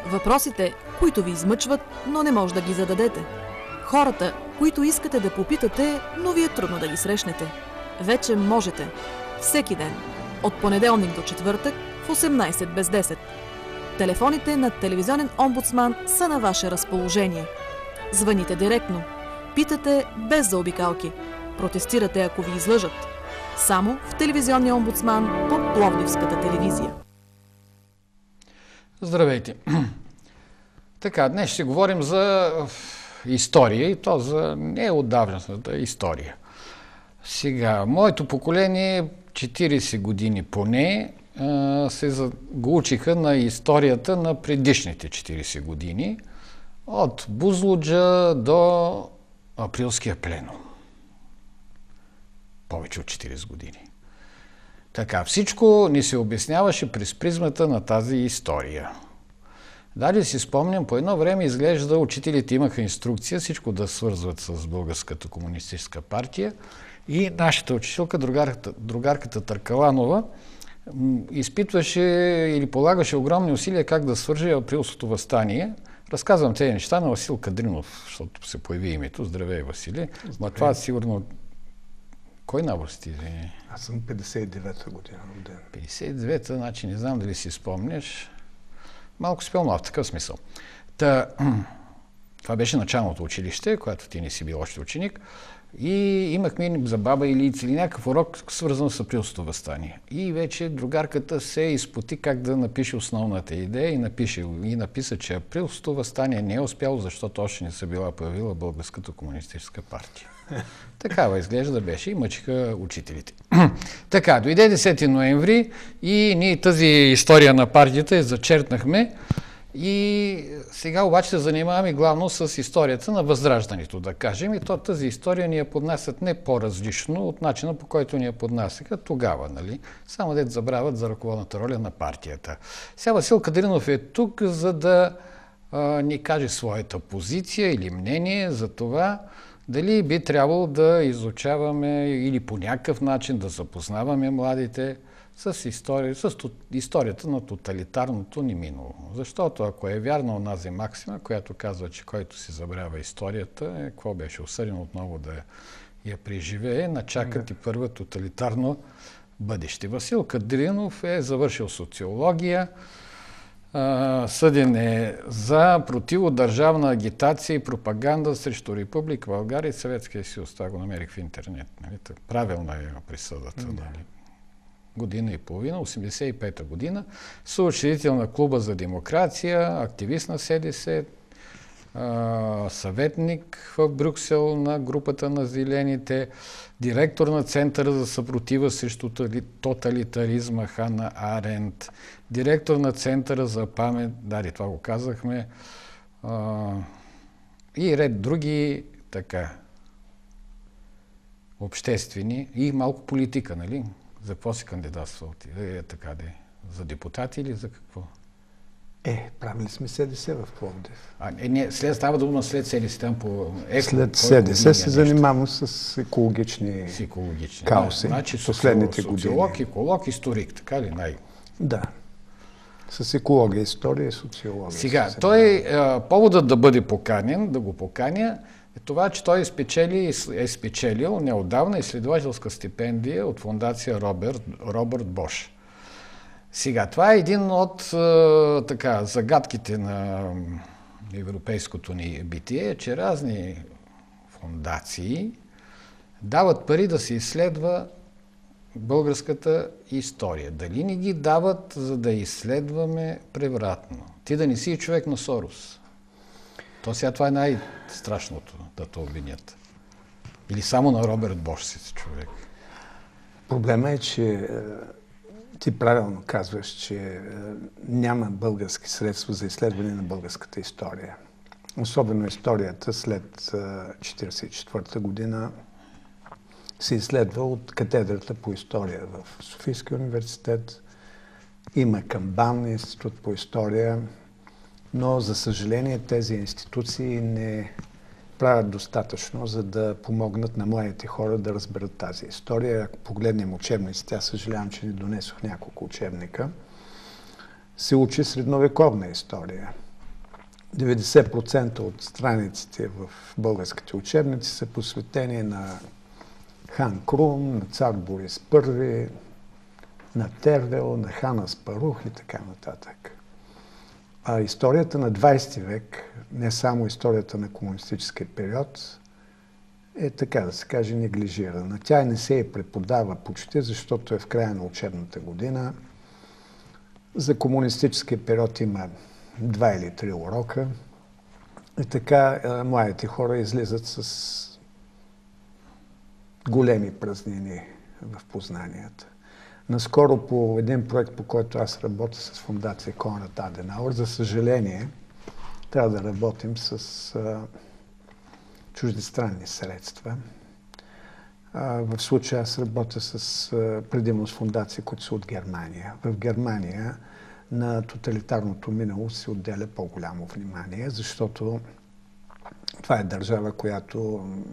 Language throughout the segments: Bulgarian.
Въпросите, които ви измъчват, но не може да ги зададете. Хората, които искате да попитате, но ви е трудно да ги срещнете. Вече можете. Всеки ден. От понеделник до четвъртък в 18 без 10. Телефоните на телевизионен омбудсман са на ваше разположение. Звъните директно. Питате без заобикалки. Протестирате, ако ви излъжат. Само в телевизионния омбудсман по Пловдивската телевизия. Здравейте! Така, днес ще говорим за история и то за неотдавнашната история. Сега, моето поколение, 40 години поне, го учиха на историята на предишните 40 години, от Бузлуджа до Априлския пленум. Повече от 40 години. Така, всичко ни се обясняваше през призмата на тази история. Дали си спомням, по едно време изглежда учителите имаха инструкция всичко да свързват с Българската комунистическа партия и нашата учителка, другарката Търкаланова, изпитваше или полагаше огромни усилия как да свърже Априлското въстание. Разказвам тези неща на Васил Кадринов, защото се появи името. Здравей, Василе. Ма това сигурно... Кой набор си ти? Аз съм 59-та година роден. 59-та, значи не знам дали си спомняш. Малко си в такъв смисъл. Това беше началното училище, когато ти не си бил още ученик. И имахме за баба Илийца или някакъв урок, свързан с Априлското въстание. И вече другарката се изпоти как да напише основната идея и написа, че Априлското въстание не е успяло, защото още не се била появила Българската комунистическа партия. Такава изглежда беше и мъчиха учителите. Така, дойде 10 ноември и ние тази история на партията я зачеркнахме и сега обаче се занимаваме главно с историята на Възраждането, да кажем. И тази история ни я поднасят не по-различно от начина, по който ни я поднасяха тогава, нали? Само дето забравят за ръководната роля на партията. Сега Васил Кадринов е тук, за да ни каже своята позиция или мнение за това, дали би трябвало да изучаваме или по някакъв начин да запознаваме младите с историята на тоталитарното ни минало. Защото ако е вярна онази максима, която казва, че който си забравя историята, какво беше осъден отново да я преживее, начакат и първа тоталитарно бъдеще. Васил Кадринов е завършил социология, съден е за противодържавна агитация и пропаганда срещу Република България и Съветския съюз. Това го намерих в интернет. Нали? Правилна е присъдата. Нали? Година и половина, 85-та година. Съучредител на Клуба за демокрация, активист на СДС, съветник в Брюксел на групата на зелените, директор на Центъра за съпротива срещу тоталитаризма Хана Аренд, директор на Центъра за памет, дали това го казахме, и ред други така обществени и малко политика, нали? За какво си кандидатствал ти? Така де. За депутати или за какво? Правили сме СДС в Пловдив. Става дума след СДС там по след СДС се занимавам с екологични кауси. Значи последните години. Социолог, еколог, историк, така ли? Да. С екология, история и социология. Сега, поводът да бъде поканен, да го поканя, е това, че той е спечелил неотдавна изследователска стипендия от фондация Робърт Бош. Сега, това е един от загадките на европейското ни битие, че разни фондации дават пари да се изследва българската история. Дали ни ги дават, за да изследваме превратно? Ти да не си човек на Сорос. То сега това е най-страшното, да те обвинят. Или само на Робърт Бош си човек. Проблема е, че ти правилно казваш, че няма български средства за изследване на българската история. Особено историята след 1944 година се изследва от катедрата по история в Софийския университет. Има Камбан, институт по история, но за съжаление тези институции не правят достатъчно, за да помогнат на младите хора да разберат тази история. Ако погледнем учебниците, аз съжалявам, че не донесох няколко учебника, се учи средновековна история. 90% от страниците в българските учебници са посветени на хан Крум, на цар Борис I, на Тервел, на хан Аспарух и така нататък. А историята на 20 век, не само историята на комунистическия период, е така да се каже неглижирана. Тя не се и преподава почти, защото е в края на учебната година. За комунистическия период има 2 или 3 урока. И така младите хора излизат с големи празнини в познанията. Наскоро по един проект, по който аз работя с фондация Конрад Аденауер, за съжаление, трябва да работим с чуждестранни средства. В случая аз работя предимно с фондации, които са от Германия. В Германия на тоталитарното минало се отделя по-голямо внимание, защото това е държава, която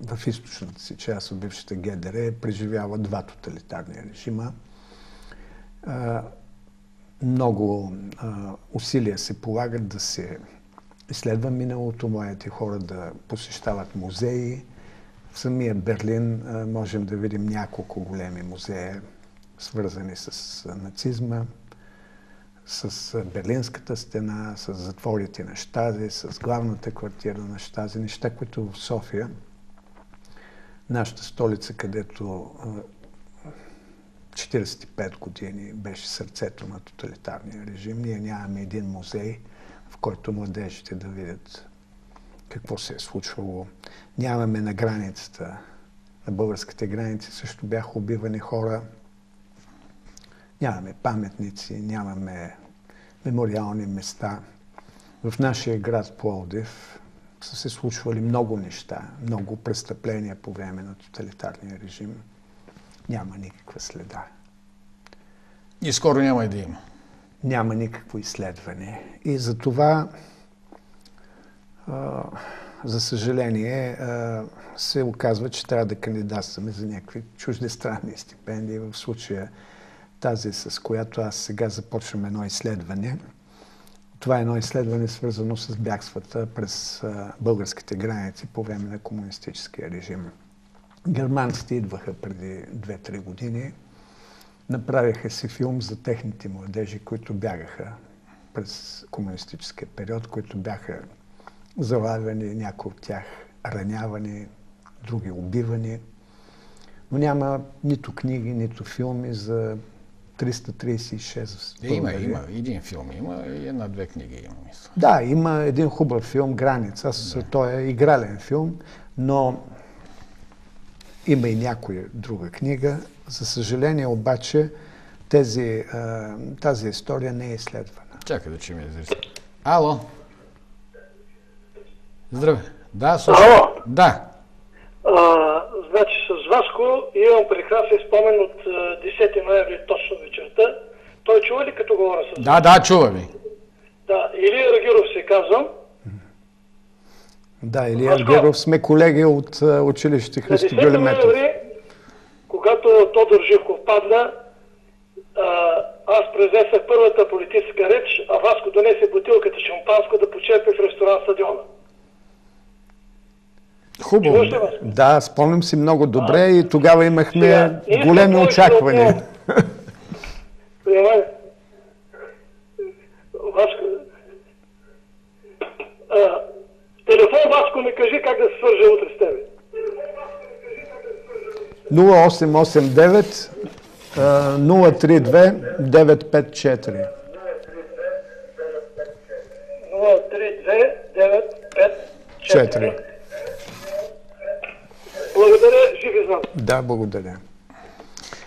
в източната си част от бившата ГДР преживява 2 тоталитарни режима. Много усилия се полагат да се изследва миналото, младите хора да посещават музеи. В самия Берлин можем да видим няколко големи музея, свързани с нацизма, с Берлинската стена, с затворите на Щази, с главната квартира на Щази, неща, които в София, нашата столица, където 45 години беше сърцето на тоталитарния режим, ние нямаме един музей, в който младежите да видят какво се е случвало. Нямаме на границата, на българските граници също бяха убивани хора. Нямаме паметници, нямаме мемориални места. В нашия град Пловдив са се случвали много неща, много престъпления по време на тоталитарния режим. Няма никаква следа. И скоро няма и да има. Няма никакво изследване. И за това, за съжаление, се оказва, че трябва да кандидатстваме за някакви чуждестранни стипендии. В случая тази, с която аз сега започвам едно изследване. Това е едно изследване, свързано с бягствата през българските граници по време на комунистическия режим. Германците идваха преди 2-3 години. Направиха си филм за техните младежи, които бягаха през комунистическия период, които бяха залавяни, някои от тях ранявани, други убивани. Но няма нито книги, нито филми за 336 българи. Има един филм, има и 1-2 книги има, мисля. Да, има един хубав филм, Граница. Той е игрален филм, но има и някоя друга книга. За съжаление обаче тази история не е изследвана. Чакай да чуем изречение. Ало? Здравей. Да, слушай. Ало? Да. Значи с Васко имам прекрасен спомен от 10 ноември точно вечерта. Той чува ли като говоря с вас? Да, чува ви. Да, Илия Рагиров се казвам. Да, Илия Рагиров сме колеги от училище Христо Гюлеметов. Когато Тодор Живков падна, аз произнесах първата политическа реч, а Васко донесе бутилката шампанско да почерпи в ресторант Стадиона. Хубаво. Да, спомням си много добре и тогава имахме големи очаквания. Васко, телефон, Васко, ми кажи как да се свържа утре с тебе. 0889 032 954. 032 954. Благодаря, жив и знам. Да, благодаря.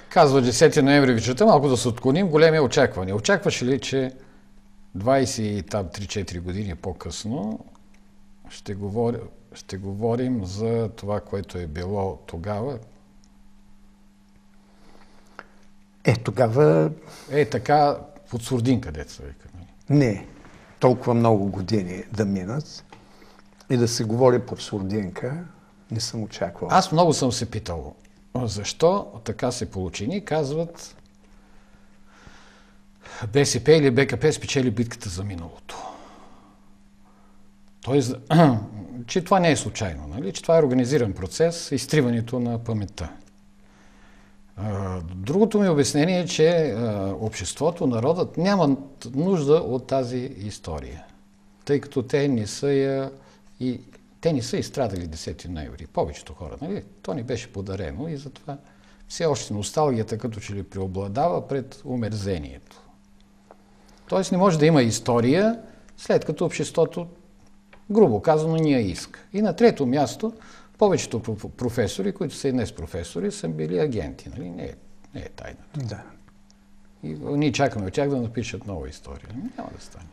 Казва 10 ноември вечерта, малко да се отклоним, големи очаквания. Очакваш ли, че 23-4 години по-късно ще говорим за това, което е било тогава? Тогава... така, под сурдинка, деца века. Не, толкова много години да минат и да се говори под сурдинка, не съм очаквал. Аз много съм се питал, защо така се получи. Ни казват, БСП или БКП спечели битката за миналото. Тоест, че това не е случайно, нали? Че това е организиран процес, изтриването на паметта. Другото ми обяснение е, че обществото, народът нямат нужда от тази история, тъй като те не са изстрадали 10 ноември. Повечето хора, нали? То ни беше подарено и затова все още носталгията като че ли преобладава пред омерзението. Тоест не може да има история, след като обществото, грубо казано, ни я иска. И на трето място, повечето професори, които са и днес професори, са били агенти. Нали? Не е тайната. Да. И ние чакаме от тях да напишат нова история. Няма да стане.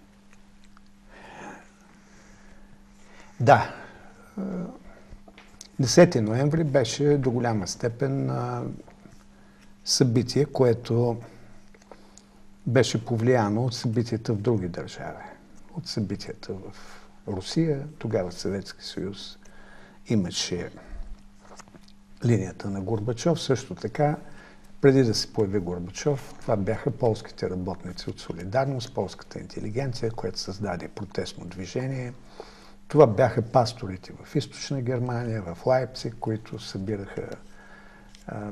Да. 10 ноември беше до голяма степен събитие, което беше повлияно от събитията в други държави. От събитията в Русия, тогава Съветски съюз имаше линията на Горбачов. Също така, преди да се появи Горбачов, това бяха полските работници от Солидарност, полската интелигенция, която създаде протестно движение. Това бяха пасторите в Източна Германия, в Лайпциг, които събираха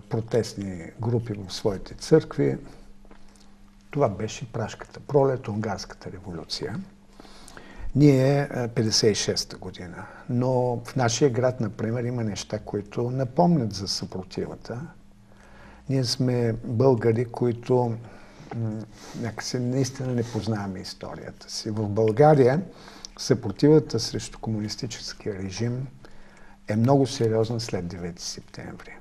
протестни групи в своите църкви. Това беше Пражката пролет, Унгарската революция. Ние 56-та година. Но в нашия град, например, има неща, които напомнят за съпротивата. Ние сме българи, които някакси наистина не познаваме историята си. В България съпротивата срещу комунистическия режим е много сериозна след 9 септември.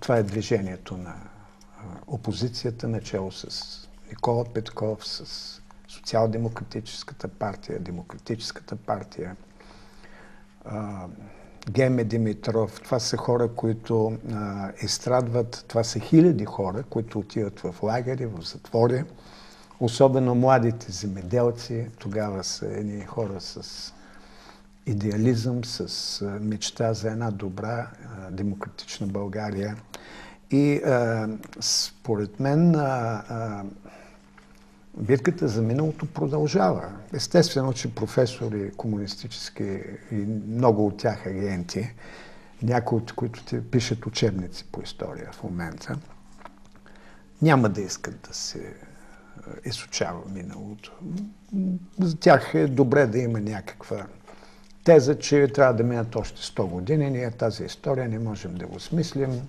Това е движението на опозицията, начало с Никола Петков, с Социал-демократическата партия, Демократическата партия, Геме Димитров. Това са хора, които изстрадват. Това са хиляди хора, които отиват в лагери, в затвори. Особено младите земеделци. Тогава са едни хора с идеализъм, с мечта за една добра демократична България. И според мен битката за миналото продължава. Естествено, че професори комунистически и много от тях агенти, някои от които ти пишат учебници по история в момента, няма да искат да се изучава миналото. За тях е добре да има някаква теза, че трябва да минат още 100 години. Ние тази история не можем да го смислим.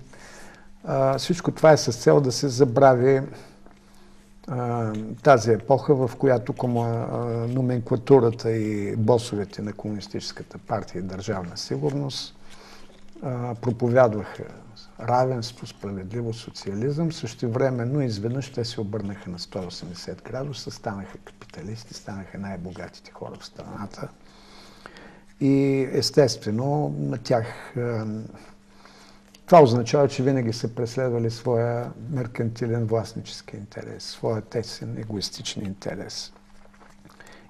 Всичко това е с цел да се забрави тази епоха, в която номенклатурата и босовете на Комунистическата партия и Държавна сигурност проповядваха равенство, справедливост, социализъм. Същевременно изведнъж те се обърнаха на 180 градуса, станаха капиталисти, станаха най-богатите хора в страната. И естествено на тях това означава, че винаги са преследвали своя меркантилен властнически интерес, своя тесен егоистичен интерес.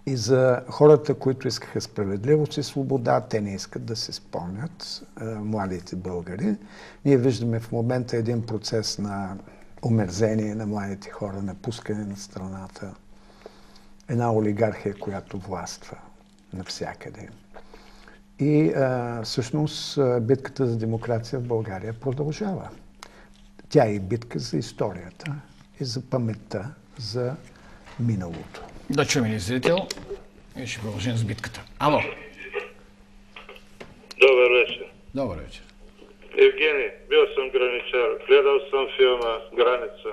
И за хората, които искаха справедливост и свобода, те не искат да се спомнят, младите българи. Ние виждаме в момента един процес на омерзение на младите хора, напускане на страната. Една олигархия, която властва навсякъде. И всъщност битката за демокрация в България продължава. Тя е и битка за историята и за паметта за миналото. Да чуем ли зрител и ще продължим с битката. Ало! Добър вечер. Добър вечер. Евгений, бил съм граничар, гледал съм филма "Граница"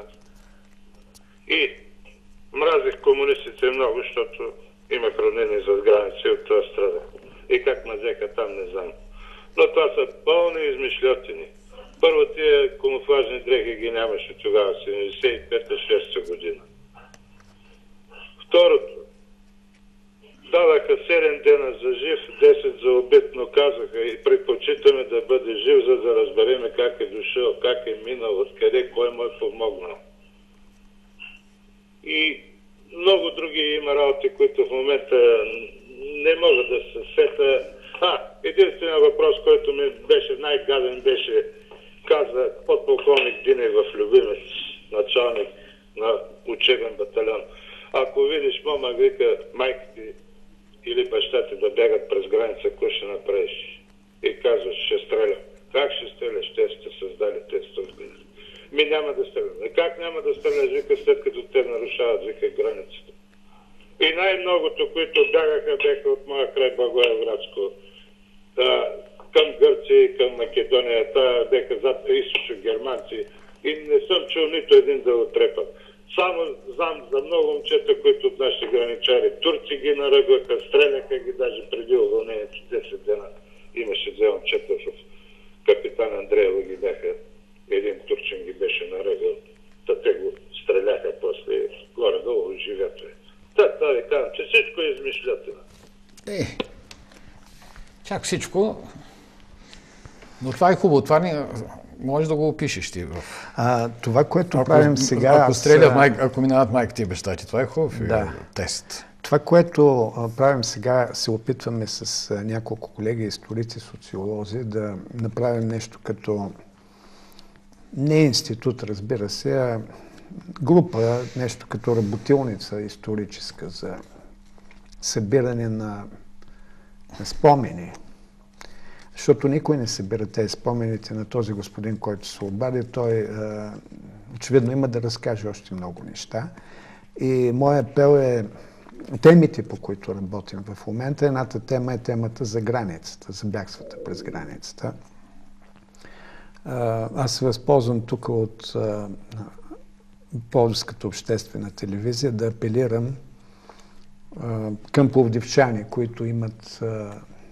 и мразих комунистите много, защото имах роднини зад граници от това страда. И как ме взеха там, не знам. Но това са пълни измишлетини. Първо, тия камуфлажни дрехи ги нямаше тогава, 75-6 година. Второто, даваха 7 дена за жив, 10 за убит, но казаха и предпочитаме да бъде жив, за да разбереме как е дошъл, как е минал, откъде, кой му е помогнал. И много други има работи, които в момента не мога да се сета. Единственият въпрос, който ми беше най-гаден, беше, каза подполковник Динев в Любимец, началник на учебен батальон. Ако видиш, мама, вика, майка ти или баща ти да бягат през граница, какво ще направиш? И казваш, ще стреля. Как ще стреляш? Те сте създали, те сте създали. Ми няма да стреляме. Как няма да стреляш, вика, след като те нарушават, вика, границата? И най-многото, които бяха от моя край Благоевградско, към Гърция и към Македония, бяха зад източно германци. И не съм чул нито един да отрепат. Само знам за много момчета, които от нашите граничари, турци ги наръгваха, стреляха ги даже преди уволнението 10 дена. Имаше две момчета в Капитан Андреева ги бяха, един турчин ги беше наръгал, те го стреляха после горе-долу живято. Това ви казвам, че всичко е измишлятина. Чак всичко, но това е хубаво, това не можеш да го опишеш ти. Това, което правим сега... Ако минават майката и баща ти, това е хубав тест. Това, което правим сега, се опитваме с няколко колеги, историци, социолози, да направим нещо като не институт, разбира се, а група, нещо като работилница историческа за събиране на спомени. Защото никой не събира тези спомените на този господин, който се обади. Той очевидно има да разкаже още много неща. И моят апел е темите, по които работим в момента. Едната тема е темата за границата, за бягствата през границата. Аз се възползвам тук от Пловдивската обществена телевизия да апелирам към пловдивчани, които имат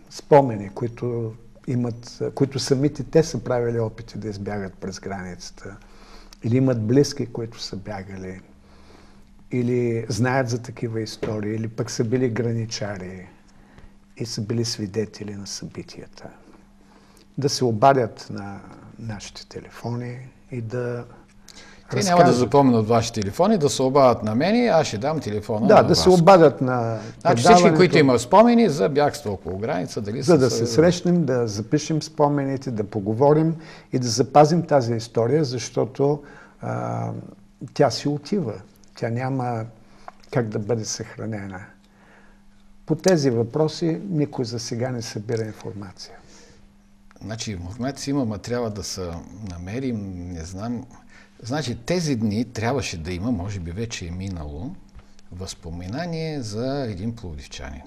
спомени, които самите те са правили опити да избягат през границата, или имат близки, които са бягали, или знаят за такива истории, или пък са били граничари и са били свидетели на събитията. Да се обадят на нашите телефони и да те няма да запомнят вашите телефони, да се обадят на мен и аз ще дам телефона на да се обадят на всички, които имат спомени за бягство около граница. За да се срещнем, да запишем спомените, да поговорим и да запазим тази история, защото тя си отива. Тя няма как да бъде съхранена. По тези въпроси никой за сега не събира информация. Значи, в момента си има, трябва да се намерим, не знам. Значи, тези дни трябваше да има, може би вече е минало, възпоминание за един пловдивчанин.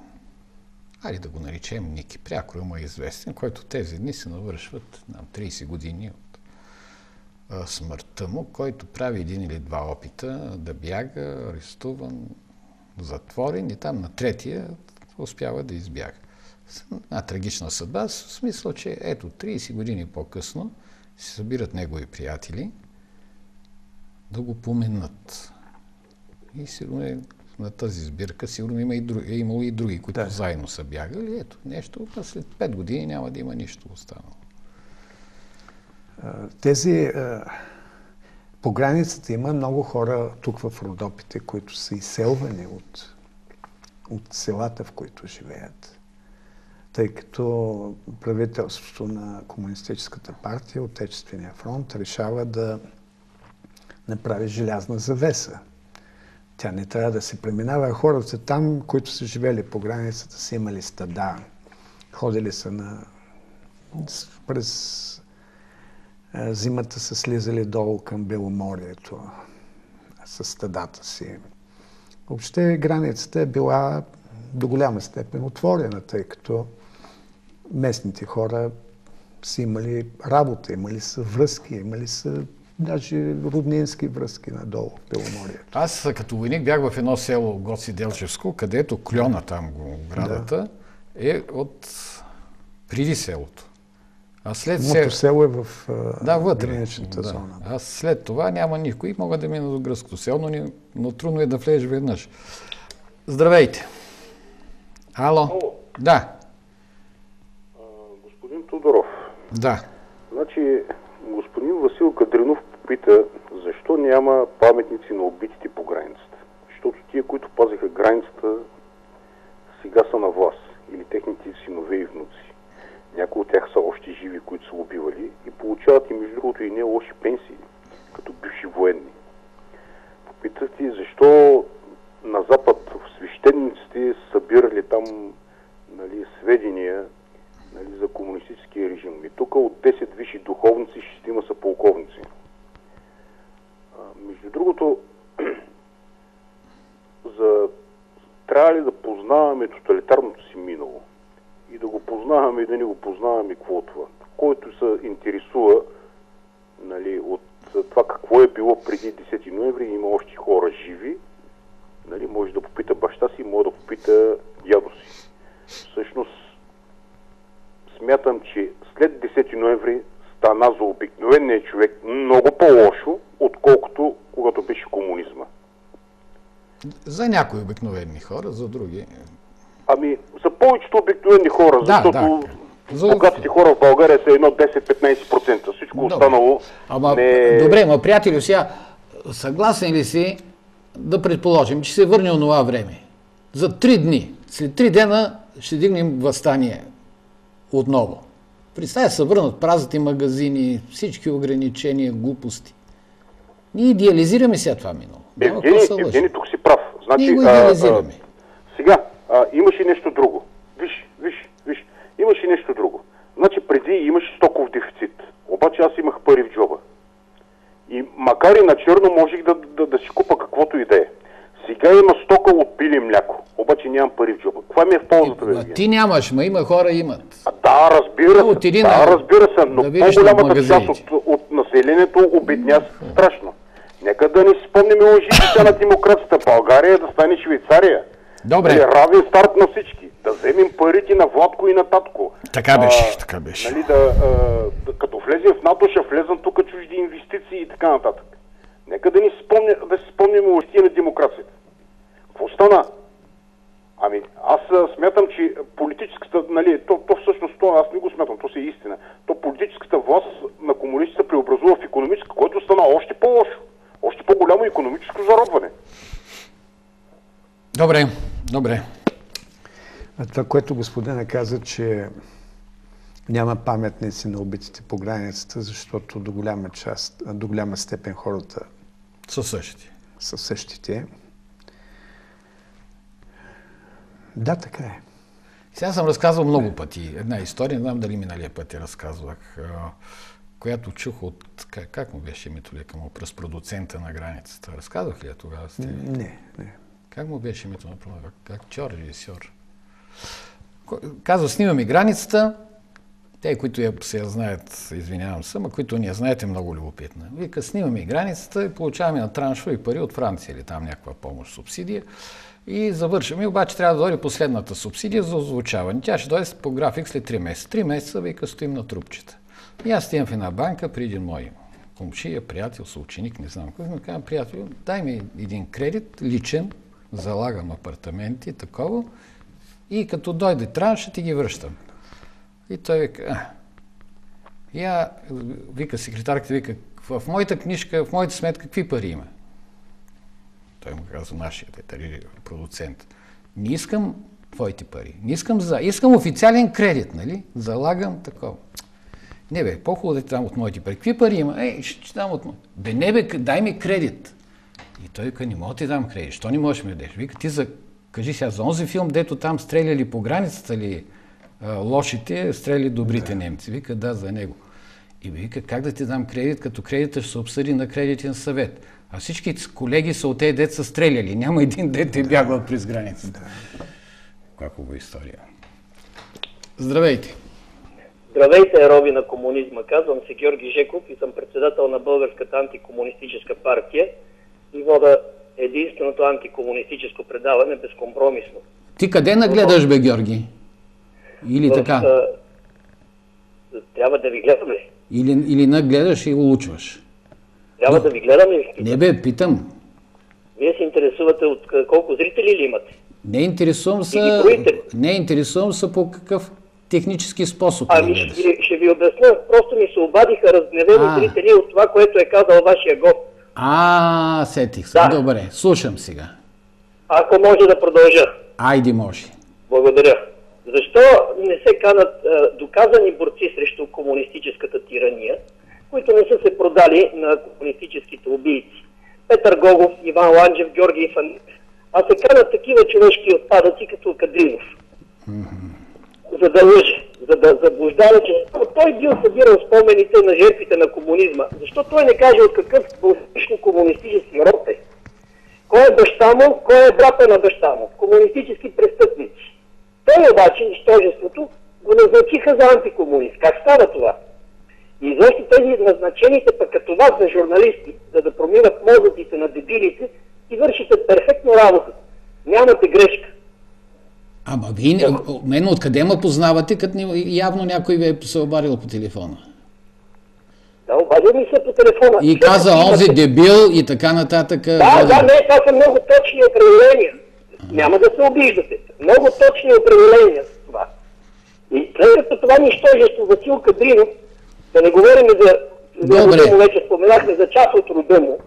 Айде да го наречем Ники. Пряко му е известен, който тези дни се навършват на 30 години от смъртта му, който прави един или два опита да бяга, арестуван, затворен и там на третия успява да избяга. Една трагична съдба, в смисъл, че ето 30 години по-късно се събират негови приятели да го поменат. И сигурно на тази сбирка сигурно е имало и други, които заедно са бягали. Ето нещо, а след 5 години няма да има нищо останало. По границата има много хора тук в Родопите, които са изселвани от селата, в които живеят. Тъй като правителството на Комунистическата партия, Отечествения фронт, решава да направи желязна завеса. Тя не трябва да се преминава. Хората там, които са живели по границата, са имали стада. Ходили са през зимата са слизали долу към Беломорието с стадата си. Въобще границата е била до голяма степен отворена, тъй като местните хора са имали работа, имали са връзки, имали са даже роднински връзки надолу в Беломорието. Аз като войник бях в едно село Гоци Делчевско, където кльона там, оградата, е от преди селото. Самото село е в граничната зона. А след това няма никой. Мога да мина до гръцкото село, но трудно е да влезеш веднъж. Здравейте! Ало? Да. Господин Тодоров. Да. Значи, господин Васил Кадринов попита защо няма паметници на убитите по границата. Защото тия, които пазиха границата, сега са на власт. Или техните синове и внуци. Някои от тях са още живи, които са убивали и получават и между другото и не лоши пенсии, като бивши военни. Попитах ти защо на Запад в свещениците събирали там нали, сведения, нали, за комунистическия режим. И тук от 10 висши духовници, 6 са полковници. Между другото, трябва ли да познаваме тоталитарното си минало и да го познаваме и да не го познаваме какво от това. Който се интересува, нали, от това какво е било преди 10 ноември, има още хора живи, нали, може да попита баща си, може да попита дядо си. Всъщност, смятам, че след 10 ноември стана за обикновения човек много по-лошо, отколкото когато беше комунизма. За някои обикновени хора, за други... Ами, за повечето обикновени хора, защото богатите хора в България са едно 10-15%. Всичко останало Добре, приятели, сега съгласен ли си да предположим, че се върне онова време? За 3 дни, след 3 дена ще дигнем въстание отново. Представя се върнат празните магазини, всички ограничения, глупости. Ние идеализираме сега това минало. Евгений, тук си прав. Значи, ние го идеализираме. Сега, имаше нещо друго. Виж. Имаше нещо друго. Значи преди имаше стоков дефицит. Обаче аз имах пари в джоба. И макар и на черно можех да си купа каквото и да е. Сега има стока от пиле мляко. Обаче нямам пари в джоба. Каква ми е в ползата? Ти нямаш, има хора имат. Да, разбира се. Но по-голямата част от населението обедня страшно. Нека да не си спомним лъжите на демокрацията. България да стане Швейцария. Добре. Равен старт на всички. Да вземем парите на Владко и на Татко. Така беше. Нали, като влезем в НАТО, ще влезем тук чужди инвестиции и така нататък. Нека да си спомним лъжите на демокрацията. Какво стана? Ами, аз смятам, че политическата, нали, то всъщност, аз не го смятам, то си е истина. То политическата власт на комунистите се преобразува в икономическа, което стана още по-лошо. Още по-голямо икономическо заробване. Добре. А това, което господина каза, че няма паметници на убитите по границата, защото до голяма степен хората са същите. Да, така е. Сега съм разказвал много пъти една история, не знам дали миналия път я разказвах, която чух от... Как му беше името леко му? През продуцента на границата. Разказвах ли я тогава? Не. Как му беше името на продуцента? Актьор, режисьор. Казва, снимаме границата. Те, които се я знаят, извинявам се, а които не я знаете, много любопитна. Вика, снимаме границата и получаваме на траншови пари от Франция или там някаква помощ, субсидия. И завършваме, обаче трябва да дойде последната субсидия за озвучаване. Тя ще дойде по график след 3 месеца. 3 месеца, вика, стоим на трупчета. И аз стоям в една банка при един мой комшия, приятел, съученик, не знам какво. Казвам, приятел, дай ми един кредит, личен, залагам апартаменти, такова, и като дойде транш, ще ти ги връщам. И той вика, вика секретарката, вика, в моята книжка, в моята сметка, какви пари има? Той му казва, нашия продуцент. Не искам твоите пари. Не искам искам официален кредит, нали? Залагам такова. Не бе, по-хубаво да ти дам от моите пари. Какви пари има? Ще дам от моите. Не бе, дай ми кредит. И той вика, не мога да ти дам кредит. Що не можеш ми да дадеш? Вика, кажи сега, за онзи филм, дето там стреляли по границата ли лошите, стреляли добрите немци. Вика, да, за него. И вика, как да ти дам кредит, като кредита ще се обсъди на кредитен съвет. А всички колеги са от тези дет са стреляли. Няма един дет е бягал през границата. Каква хубава история. Здравейте! Здравейте, роби на комунизма. Казвам се Георги Жеков и съм председател на Българската антикомунистическа партия и вода единственото антикомунистическо предаване безкомпромисно. Ти къде нагледаш, бе, Георги? Или така? Трябва да ви гледаме. Или нагледаш и улучваш? Трябва да ви гледаме и не бе, питам. Вие се интересувате от колко зрители ли имате? Не интересувам се по какъв технически способ. Ами ще ви обясня. Просто ми се обадиха разгневени зрители от това, което е казал вашия гост. Сетих се. Да. Добре, слушам сега. Ако може да продължа. Айде, може. Благодаря. Защо не се канат доказани борци срещу комунистическата тирания, които не са се продали на комунистическите убийци? Петър Гогов, Иван Ланджев, Георги Ифан. А се канат такива човешки отпадъци като Кадринов. за да лъже, за да заблуждава, че той бил събирал спомените на жертвите на комунизма. Защо той не каже от какъв комунистически род е? Кой е баща му, кой е брата на баща му? Комунистически престъпници. Той обаче, нищожеството, го назначиха за антикомунист. Как става това? И защо тези назначените пък като вас за журналисти, за да промиват мозъците на дебилите, и вършите перфектно работа. Нямате грешка. Ама вие, мен откъде ме познавате, като явно някой ви е се обадил по телефона? Да, обадил ми се по телефона. И каза онзи дебил и така нататък. Да, не, това са много точни определения. Няма да се обиждате. Много точни определения с това. И след като това нищожество Васил Кадринов, да не говорим за рода му, вече споменахме за част от рода му,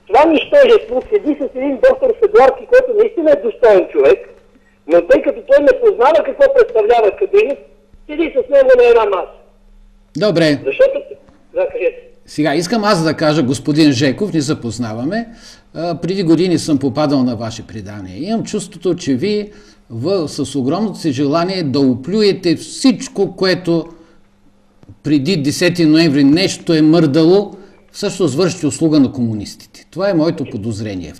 това нищожество седи с един доктор Седларски, който наистина е достоен човек, но тъй като той не познава какво представлява Кадринов, седи с него на една маса. Добре. Защото... Да, кажете. Сега искам аз да кажа, господин Жеков, не се познаваме. Преди години съм попадал на ваше предание. Имам чувството, че вие с огромното си желание да оплюете всичко, което преди 10 ноември нещо е мърдало, всъщност вършите услуга на комунистите. Това е моето подозрение.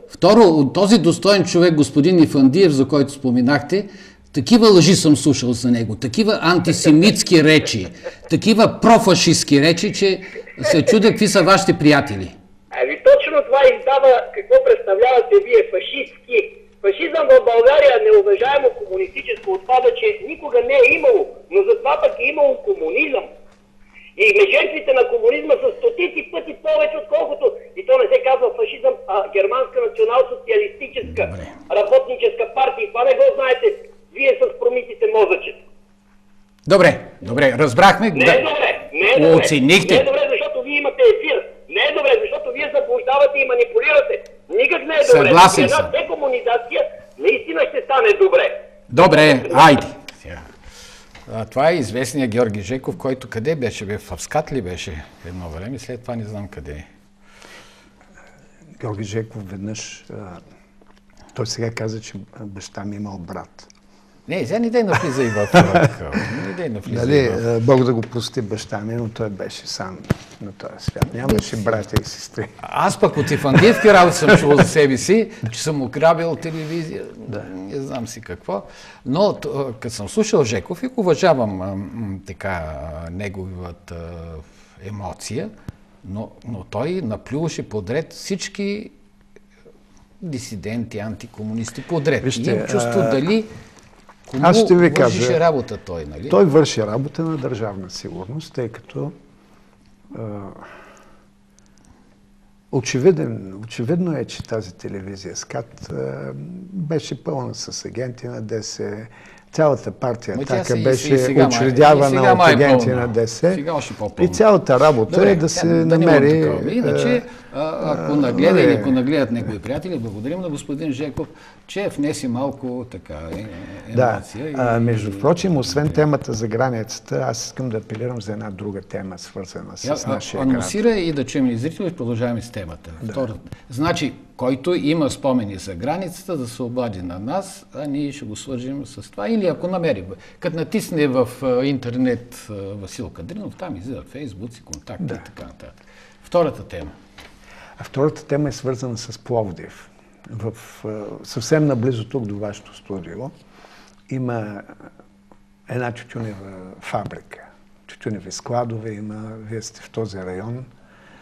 Второ, този достоен човек, господин Ифандиев, за който споменахте, такива лъжи съм слушал за него, такива антисемитски речи, такива профашистски речи, че се чудя какви са вашите приятели. Ами точно това издава какво представлявате вие, фашистски. Фашизъм в България, неуважаемо комунистическо отпадъче, никога не е имало, но затова пък е имало комунизъм. И жертвите на комунизма са стотици пъти повече, отколкото, и то не се казва фашизъм, а германска национал-социалистическа работническа партия. Това не го знаете вие с промитите мозъчета. Добре, разбрахме. Не е добре. Оценихте. Не е добре, защото вие имате ефир. Не е добре, защото вие заблуждавате и манипулирате. Никак не е добре. Съгласен съм. Една декомунизация наистина ще стане добре. Добре, айде. Това е известният Георги Жеков, който къде беше? В Авскат ли беше едно време? След това не знам къде е. Георги Жеков веднъж... той сега каза, че баща ми имал брат. Не, сега не дай навлиза и в това. Бог да го прости баща ми, но той беше сам на този свят. Нямаше братя и сестри. Аз пък от Ифандиевки работи съм чувал за себе си, че съм ограбил телевизия. Не знам си какво. Но като съм слушал Жеков и уважавам така неговата емоция, но той наплюваше подред всички дисиденти, антикомунисти подред. Вижте, имам чувство дали аз ще ви кажа, вършише работа той, нали? Той върши работа на държавна сигурност, тъй като очевидно е, че тази телевизия СКАТ беше пълна с агенти на ДС. Цялата партия Атака беше учредявана от агенти на ДС. И цялата работа е да се намери... Иначе, ако нагледа или ако нагледат негови приятели, благодарим на господин Жеков, че внесе малко така емоция. Да, между прочим, освен темата за границата, аз искам да апелирам за една друга тема, свързана с нашия град. Анонсира и да чуем и зрители, продължаваме с темата. Значи, който има спомени за границата, да се обади на нас, а ние ще го свържим с това. Или ако намери, като натисне в интернет Васил Кадринов, там излизат фейсбуци, контакти и така нататък. Втората тема. А втората тема е свързана с Пловдив. Съвсем наблизо тук до вашето студио има една тютюнева фабрика. Тютюневи складове има, вие сте в този район.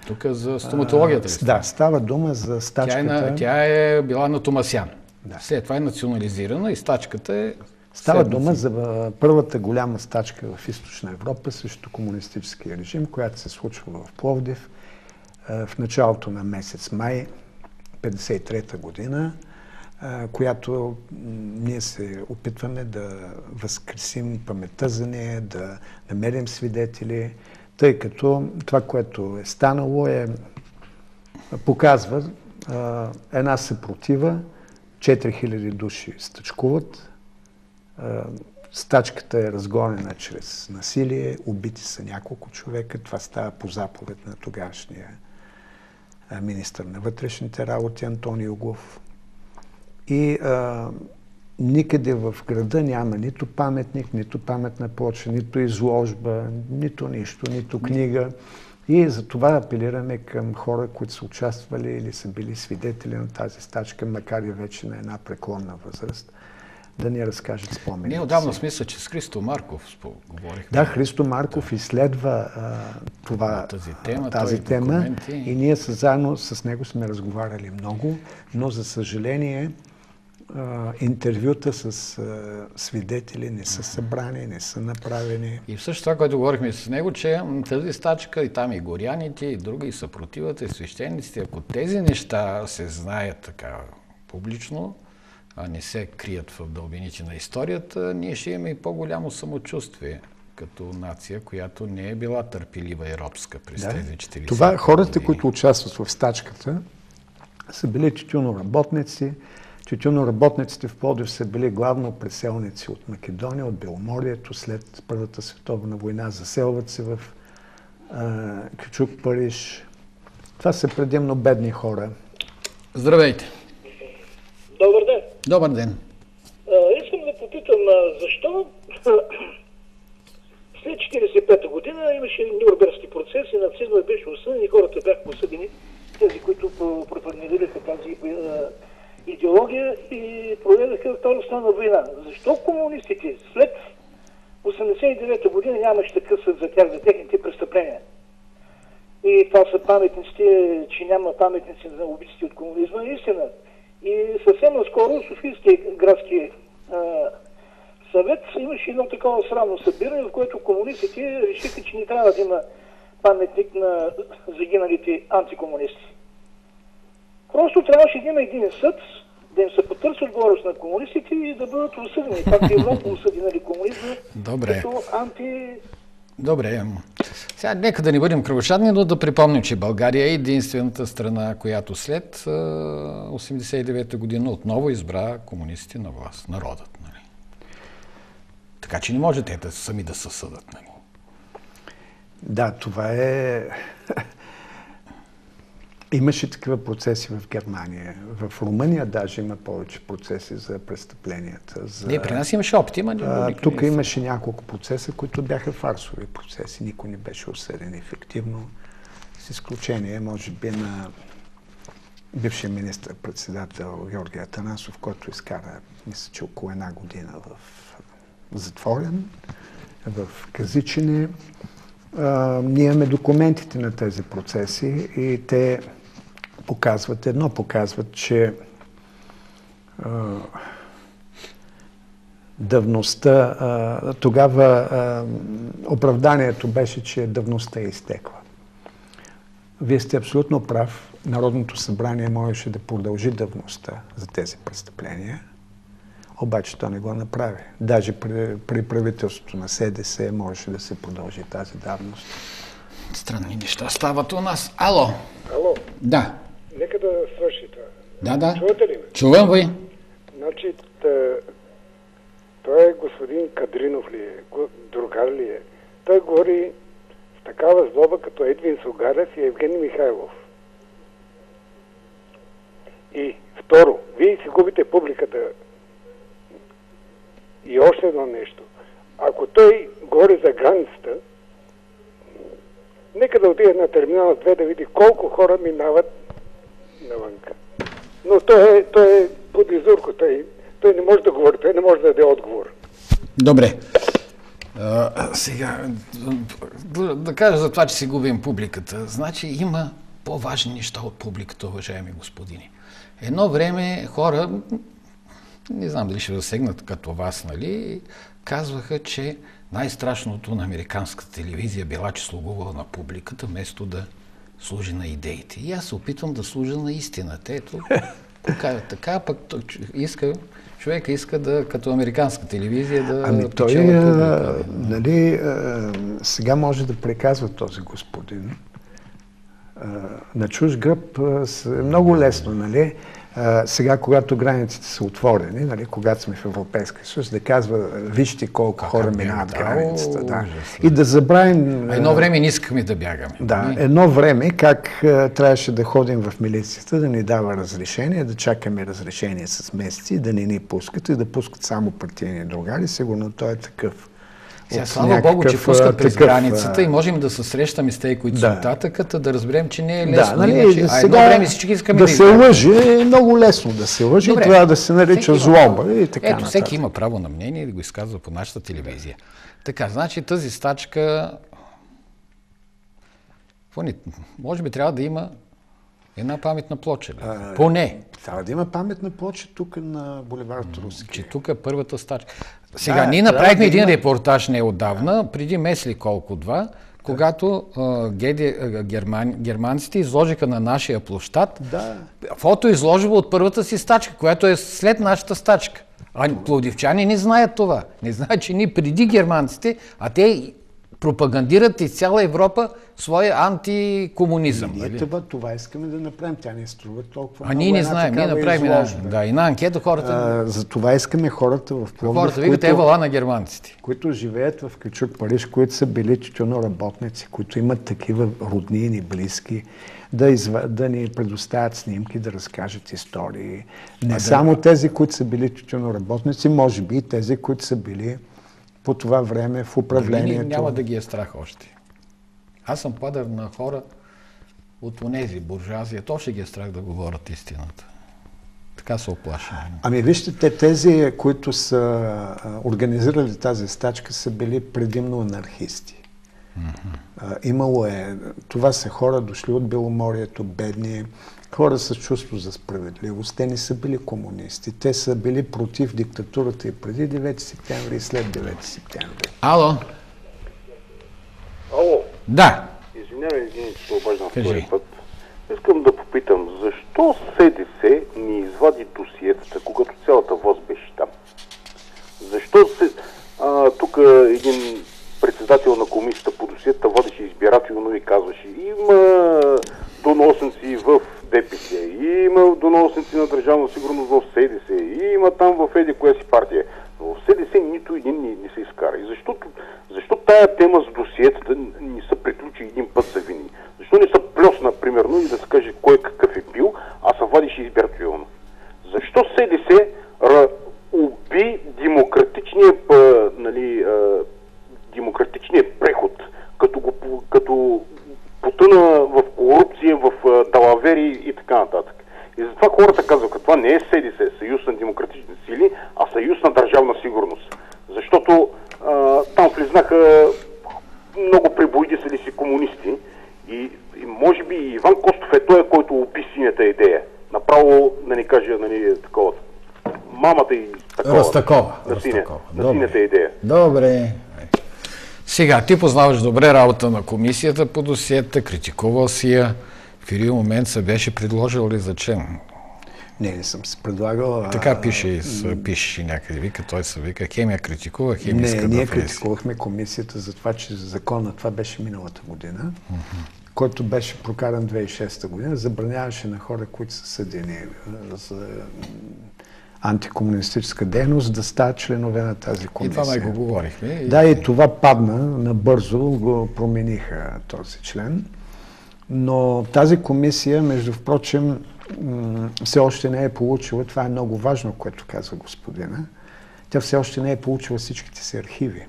Тук за стоматологията ли? Да, става дума за стачката. Тя е била на Томасян. Да. След това е национализирана и стачката е... Става дума за първата голяма стачка в Източна Европа срещу комунистическия режим, която се случва в Пловдив в началото на месец май 1953 година, която ние се опитваме да възкресим паметта за нея, да намерим свидетели, тъй като това, което е станало, показва една съпротива, 4000 души стачкуват, стачката е разгонена чрез насилие, убити са няколко човека, това става по заповед на тогашния министър на вътрешните работи Антони Югов. И никъде в града няма нито паметник, нито паметна плоча, нито изложба, нито нищо, нито книга. И за това апелираме към хора, които са участвали или са били свидетели на тази стачка, макар и вече на една преклонна възраст, да ни разкажат спомените. Ние отдавна смисля, че с Христо Марков говорихме. Да, Христо Марков изследва тази тема и ние заедно с него сме разговаряли много, но за съжаление интервюта с свидетели не са събрани, не са направени. И всъщност това, което говорихме с него, че тази стачка и там и горяните, и други, и съпротивата, и свещениците, ако тези неща се знаят така публично, а не се крият в дълбините на историята, ние ще имаме и по-голямо самочувствие като нация, която не е била търпелива и робска през тези 40 Това хората, години. които участват в стачката, са били тютюноработници. Тютюноработниците в Пловдив са били главно преселници от Македония, от Беломорието, след Първата световна война. Заселват се в Кючук, Париж. Това са предимно бедни хора. Здравейте! Добър ден! Добър ден! Искам да попитам, защо след 1945 година имаше Нюрнбергски процеси, нацизма беше осъден и хората бяха осъдени, тези, които пропагандираха тази идеология и проведаха Втора световна война. Защо комунистите след 1989 година нямаше такъв съд за тях, за техните престъпления? И това са паметниците, че няма паметници на убийците от комунизма, истина. И съвсем наскоро Софийския градски съвет имаше едно такова срамно събиране, в което комунистите решиха, че не трябва да има паметник на загиналите антикомунисти. Просто трябваше да има един съд, да им се потърси отговорност на комунистите и да бъдат осъдени. Пак Европа осъди на комунизма като Добре. Сега нека да не бъдем кръвошадни, но да припомним, че България е единствената страна, която след 1989 година отново избра комунистите на власт, народът. Нали? Така че не може те сами да се съдат. Нали? Да, това е... Имаше такива процеси в Германия. В Румъния даже има повече процеси за престъпленията. Не, при нас имаше опит, тук имаше няколко процеса, които бяха фарсови процеси. Никой не беше осъден ефективно. С изключение, може би, на бившия министър-председател Георги Атанасов, който изкара, мисля, че около една година в затворен, в Казичене. Ние имаме документите на тези процеси и те показват, че давността, тогава оправданието беше, че давността е изтекла. Вие сте абсолютно прав. Народното събрание можеше да продължи давността за тези престъпления, обаче то не го направи. Даже при правителството на СДС можеше да се продължи тази давност. Странни неща стават у нас. Ало! Ало! Да. Нека да свърши това. Да. Чувате ли ме? Чувам ви. Значи, той е господин Кадринов ли е? Другар ли е? Той говори с такава злоба като Едвин Сугарев и Евгений Михайлов. И второ, вие си губите публиката. И още едно нещо. Ако той говори за границата, нека да отиде на терминал 2 да види колко хора минават навънка. Но той е под изурко. Той не може да говори, той не може да даде отговор. Добре. Сега, да кажа за това, че си губим публиката. Значи има по-важни неща от публиката, уважаеми господини. Едно време хора, не знам дали ще засегнат като вас, нали, казваха, че най-страшното на американската телевизия била, че слугувала на публиката, вместо да служи на идеите. И аз се опитвам да служа на истината. Ето, така, пък човека иска да, като американска телевизия, да печела публика. Нали, сега може да приказва този господин. На чуж гръб е много лесно, нали? Сега, когато границите са отворени, нали, когато сме в Европейския съюз, да казва, вижте колко хора минават границата. Да. И да забравим... Едно време не искахме да бягаме. Да, едно време как трябваше да ходим в милицията, да ни дава разрешение, да чакаме разрешение с месеци, да не ни пускат и да пускат само партийни другари. Сигурно той е такъв. Сега, слава Богу, че пускат през границата и можем да се срещаме с тези, които са оттатъкът, да разберем, че не е лесно. Да, нали, иначе, едно време всички искаме да се лъжи, е много лесно да се лъжи, добре, трябва да се нарича злоба и така нататък. Всеки има право на мнение и да го изказва по нашата телевизия. Така, значи тази стачка, може би трябва да има една паметна плоча. Поне. Трябва да има паметна плоча тук на булевард Руски. Че тук е първата стачка. Сега, ние направихме един репортаж неотдавна, преди месец ли колко-два, когато германците изложиха на нашия площад фотоизложба от първата си стачка, която е след нашата стачка. А пловдивчани не знаят това. Не знаят, че ние преди германците, а те пропагандират из цяла Европа своя антикомунизъм. Ние това искаме да направим. Тя не струва толкова. А ние не знаем. Ние направим една анкета хората. За това искаме хората в Пловдив, хората викат евала на германците. Които живеят в Кючук, Париж, които са били тютюноработници, които имат такива роднини, близки, да ни предоставят снимки, да разкажат истории. Не само тези, които са били тютюноработници, може би и тези, които са били по това време в управлението. Няма да ги е страх още. Аз съм падър на хора от онези буржуазия. То ще ги е страх да говорят истината. Така са оплашени. Ами вижте, тези, които са организирали тази стачка, са били предимно анархисти. Имало е, това са хора дошли от Беломорието, бедни, хора с чувство за справедливост. Те не са били комунисти. Те са били против диктатурата и преди 9 септември и след 9 септември. Ало? Ало? Да. Извинявай, че се обаждам втори път. Искам да попитам, защо СДС ни извади досиетата, когато цялата власт беше там? Защо тук един председател на комисията по досиетата водеше избирателно и казваше, има доносници в ДПС, има доносници на Държавна сигурност в СДС, има там в еди коя си партия. Но в СДС нито един не се изкара. И защо тая тема с досиетата не се приключи един път за винаги? Защо не се плесна, примерно, и да се каже кой какъв е бил, а се вадише избирателно? Защо СДС уби демократичния преход, като потъна в корупция, в далавери и така нататък? И затова хората казваха, това не е СДС, съюз на демократични сили, а съюз на държавна сигурност. Защото там влизнаха много пребоидисали си комунисти и може би Иван Костов е той, който описи синята идея. Направо, да ни кажа, такова. Мамата и такова. На синята идея. Добре. Сега, ти познаваш добре работа на комисията по досиета, критикувал си я. В един момент се беше предложил ли за член? Не съм се предлагал. Така пише някъде. Вика, той се вика, хемия критикува, хемия иска да влезе. Ние критикувахме комисията за това, че закона, това беше миналата година, който беше прокаран 2006 година, забраняваше на хора, които са съдени за антикомунистическа дейност, да стават членове на тази комисия. И това го говорихме. Да, и това падна, набързо го промениха този член. Но тази комисия, между впрочем, все още не е получила, това е много важно, което казва господина, тя все още не е получила всичките си архиви.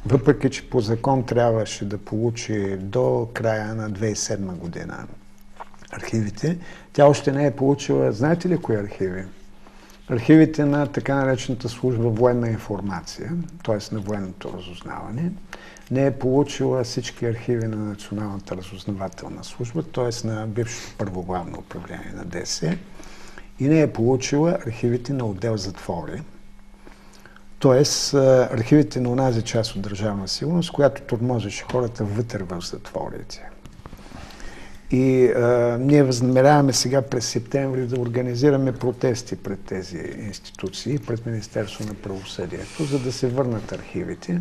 Въпреки, че по закон трябваше да получи до края на 2007 година архивите, тя още не е получила, знаете ли кои архиви? Архивите на така наречената служба военна информация, т.е. на военното разузнаване, не е получила всички архиви на Националната разузнавателна служба, т.е. на бившето първо главно управление на ДС, и не е получила архивите на отдел затвори, т.е. архивите на онази част от Държавна сигурност, която тормозеше хората вътре в затворите. И ние възнамеряваме сега през септември да организираме протести пред тези институции, пред Министерство на правосъдието, за да се върнат архивите.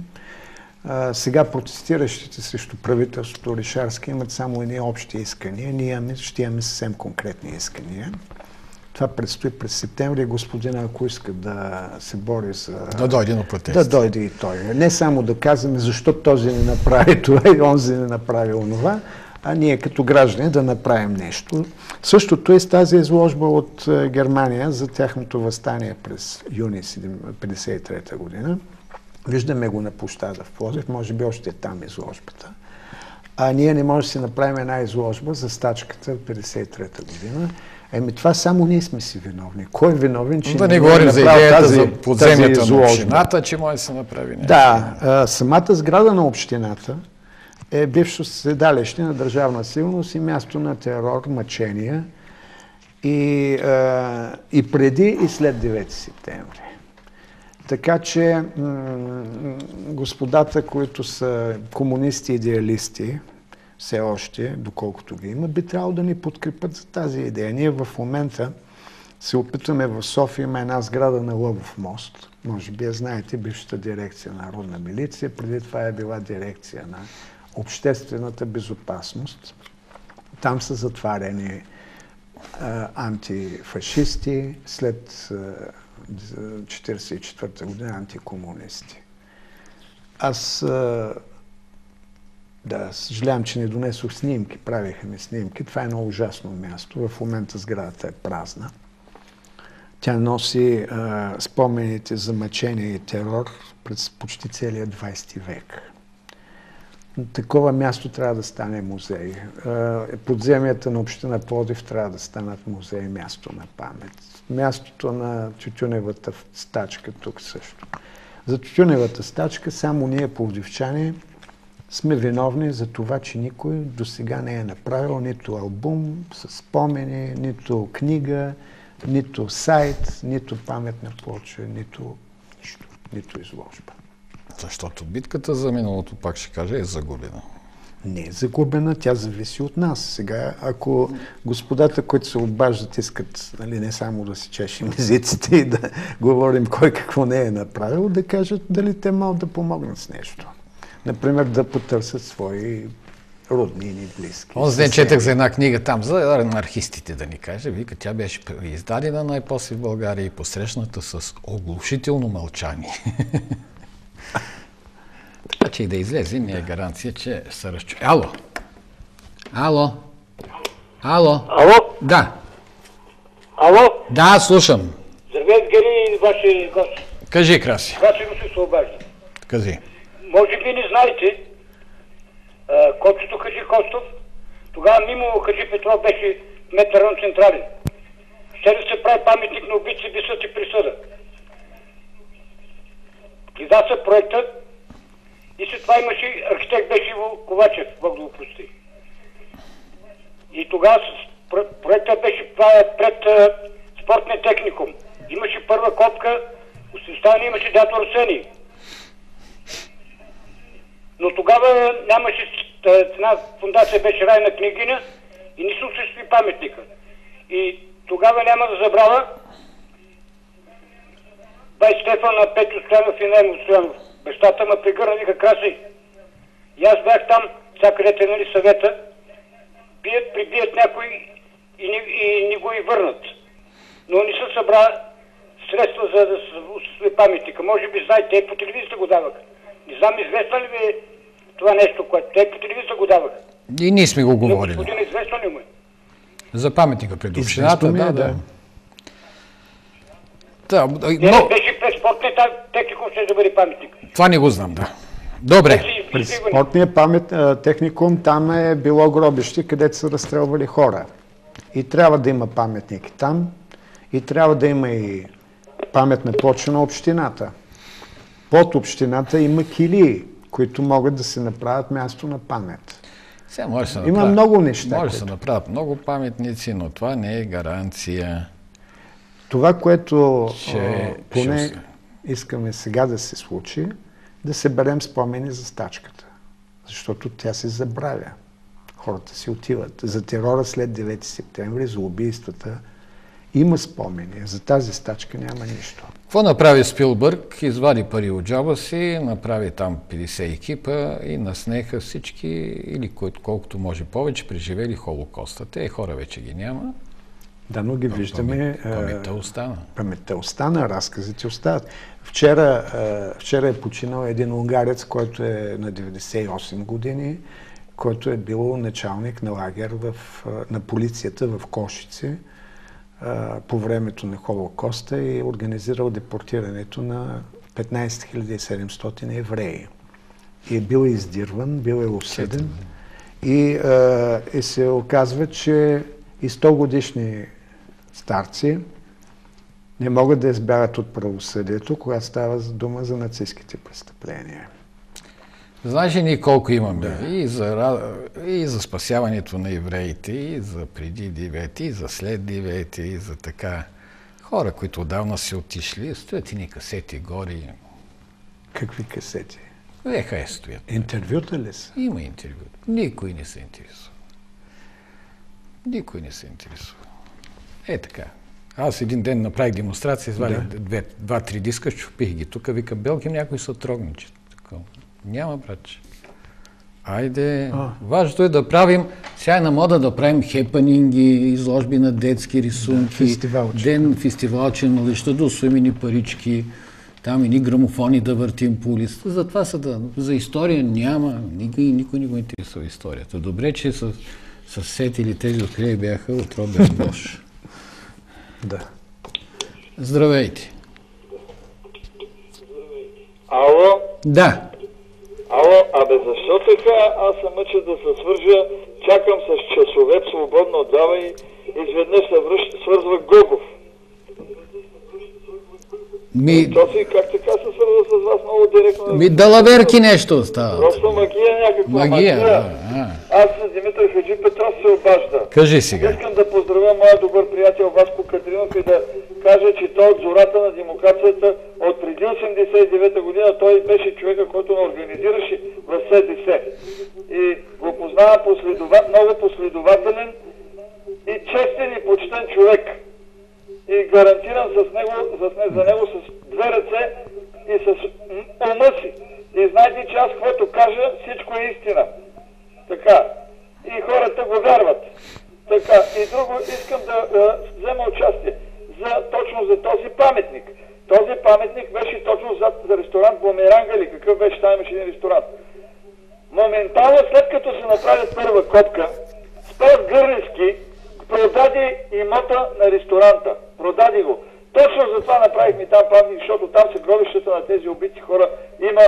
Сега протестиращите срещу правителството Орешарски имат само едни общи искания. Ние ще имаме съвсем конкретни искания. Това предстои през септември. Господина, ако иска да се бори за... Да дойде на протест. Да дойде и той. Не само да казваме защо този не направи това и онзи не направи онова, а ние като граждани да направим нещо. Същото е с тази изложба от Германия за тяхното въстание през юни 1953 година. Виждаме го на площада в Пловдив, може би още е там изложбата. А ние не можем да си направим една изложба за стачката в 1953 година. Това само ние сме си виновни. Кой е виновен, че да не говорим за идеята за подземията на общината, че може да се направи нещо. Да, самата сграда на общината е бивше седалище на Държавна сигурност и място на терор, мъчения и преди и след 9 септември. Така че господата, които са комунисти и идеалисти, все още, доколкото ги има, би трябвало да ни подкрепят за тази идея. Ние в момента се опитваме в София, има една сграда на Лъвов мост. Може би я знаете, бившата дирекция на Народна милиция, преди това е била дирекция на обществената безопасност. Там са затварени антифашисти, след 1944 година антикомунисти. Аз съжалявам, че не донесох снимки, правиха ми снимки. Това е едно ужасно място. В момента сградата е празна. Тя носи спомените за мъчение и терор през почти целия 20 век. Такова място трябва да стане музей. Подземията на община Пловдив трябва да станат музей, място на памет. Мястото на тютюневата стачка тук също. За тютюневата стачка само ние, пловдивчани, сме виновни за това, че никой досега не е направил нито албум с спомени, нито книга, нито сайт, нито паметна плоча, нито нищо, нито изложба. Защото битката за миналото, пак ще кажа, е загубена. Не е загубена, тя зависи от нас. Сега, ако господата, които се обаждат, искат не само да си чешем езиците и да говорим кой какво не е направил, да кажат дали те могат да помогнат с нещо. Например, да потърсят свои роднини, близки. Онзи ден четах за една книга там, за анархистите, да ни каже. Вика, тя беше издадена най-после в България и посрещната с оглушително мълчание. Така че и да излезе, не е гаранция, че се разчу... Ало! Ало! Ало! Ало? Да. Ало? Да, слушам. Здравейте, Гери и ваши гости. Кажи, Краси. Краси го се обажда. Кажи. Може би не знаете, Копчето Хаджи Костов, тогава мимо Хаджи Петров беше кмет район централен. Ще да се прави паметник на убийци без съд и присъда. Издаса проекта и след това имаше архитект беше Иво Ковачев, Бог да го прости. И тогава проекта беше пред спортния техникум. Имаше първа копка, оставане имаше дято Арсений. Но тогава нямаше, една фундация беше Рай на княгиня и не се осъществи паметника. И тогава няма да забравя бай Стефан на Петю Стоянов и Немо Стоянов. Бащата ме прегърна, вика, Краси. И аз бях там, сега където е съвета, прибият някой и ни го и върнат. Но не се събра средства за да се осъществи паметника. Може би знаете, те по телевизията го даваха. Не знам, известно ли ви това нещо, което те по телевизията го даваха? И ние сме го говорили. Господин, известно ли му е? За паметника пред общината, да. Беше през спортния техникум, ще да бъде паметник. Това не го знам, да. Добре. През спортния техникум там е било гробище, където са разстрелвали хора. И трябва да има паметник там, и трябва да има и паметна плоча на общината. Под общината има килии, които могат да се направят място на памет. Сега може да се има много неща. Може да се направят много паметници, но това не е гаранция. Това, което поне искаме сега да се случи, да съберем спомени за стачката. Защото тя се забравя. Хората си отиват. За терора след 9 септември, за убийствата има спомени. За тази стачка няма нищо. Какво направи Спилбърг? Извади пари от джоба си, направи там 50 екипа и наснеха всички, или колкото може повече, преживели Холокоста. Те хора вече ги няма. Да, но ги виждаме. Паметта остана. Паметта остана, разказите остават. Вчера е починал един унгарец, който е на 98 години, който е бил началник на лагер на полицията в Кошице по времето на Холокоста и организирал депортирането на 15 700 евреи. И е бил издирван, бил е осъден и се оказва, че и 100 годишни старци не могат да избягат от правосъдието, когато става дума за нацистските престъпления. Знаеш ли ние колко имаме? Да. И за спасяването на евреите, и за преди 9, и за след 9, и за така хора, които отдавна си отишли, стоят и ни касети гори. Какви касети? ВХС стоят. Интервюта ли са? Има интервюта. Никой не се интересува. Никой не се интересува. Е така. Аз един ден направих демонстрация, извадих 2-3 диска, щупих ги. Тук вика, Белгим някой са трогничи. Няма, братче. Айде, важното е да правим, сега е на мода да правим хепанинги, изложби на детски рисунки, фестивалче, нали, ще да усвоим ини парички, там ини грамофони да въртим по улицата. Затова за история няма, никой не го интересува историята. Добре, че са сетили тези откъде бяха от Роберт Бош. Да. Здравейте. Ало? Да. Ало, защо така аз се мъча да се свържа, чакам с часове свободно отдава и изведнъж се свързва Гогов. Как така се свързва с вас много директно? Далаверки нещо става. Просто магия някаква. Магия. Аз на Димитър Хаджи Петров се обажда. Кажи сега. Искам да поздравя моя добър приятел Васко Кадринов и да кажа, че той от зората на демокрацията от преди 89-та година той беше човека, който не организираше в СДС. И го познава много последователен и честен и почтен човек. И гарантирам за него с две ръце и с ума си. И знаете, че аз каквото кажа, всичко е истина. Така. И хората го вярват. Така. И друго искам да взема участие точно за този паметник. Този паметник беше точно за ресторант Бумеранга или какъв беше, там имаше един ресторант. Моментално след като се направи първа копка, Спас Гърневски продаде имота на ресторанта. Продаде го. Точно за това направихме там паметник, защото там са гробищата на тези убити хора. Има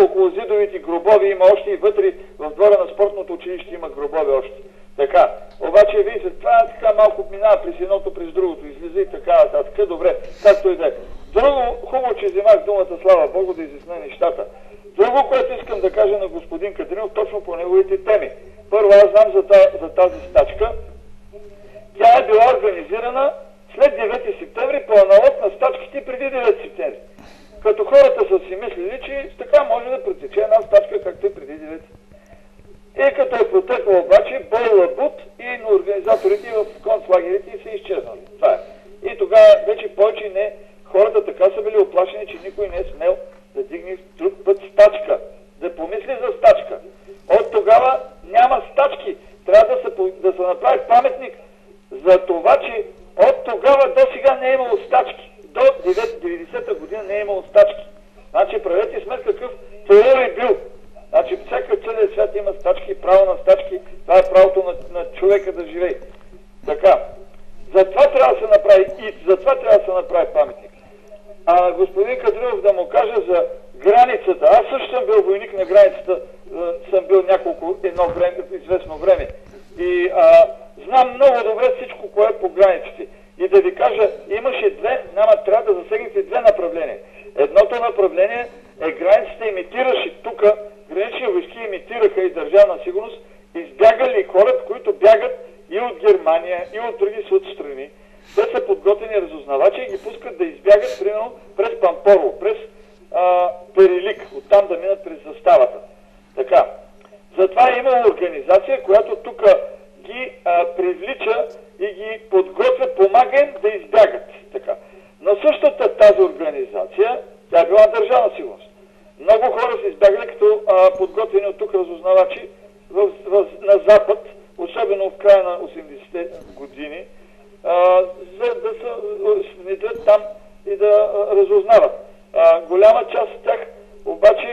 около зидовите гробови, има още и вътре в двора на спортното училище има гробови още. Така. Обаче вие това така малко минава през едното, през другото, излиза и така нататък. Добре, както и да е. Друго, хубаво, че вземах думата, слава Богу, да изясня нещата. Друго, което искам да кажа на господин Кадринов, точно по неговите теми. Първо, аз знам за тази стачка. Тя е била организирана след 9 септември по аналог на стачките преди 9 септември. Като хората са си мислили, че така може да протече една стачка, както и преди 9 септември. И като е протекла обаче, бой лабут и на организаторите в концлагерите са изчезнали. Това е. И тогава вече повече не, хората така са били оплашени, че никой не е смел да дигне друг път стачка. Да помисли за стачка. От тогава няма стачки. Трябва да се направи паметник за това, че от тогава до сега не е имало стачки. До 90-та година не е имало стачки. Значи правете сметка какъв терор е бил. Значи всяка целия свят има стачки, право на стачки, това е правото на човека да живее. Така. Затова трябва да се направи затова трябва да се направи паметник. А господин Кадринов да му кажа за границата. Аз също съм бил войник на границата, съм бил известно време. И знам много добре всичко, кое е по границите. И да ви кажа, имаше трябва да засегнете две направления. Едното направление е границата имитираше тук, гранични войски имитираха и държавна сигурност, избягали хората, които бягат и от Германия, и от други страни. Те са подготвени разузнавачи и ги пускат да избягат, примерно, през Пампорово, през Перелик, оттам да минат през заставата. Така. Затова е имала организация, която тук ги привлича и ги подготвя, помага им да избягат. Така. Но същата тази организация, тя е била държавна сигурност. Много хора са избягали като подготвени от тук разузнавачи на Запад, особено в края на 80-те години, голяма част от тях обаче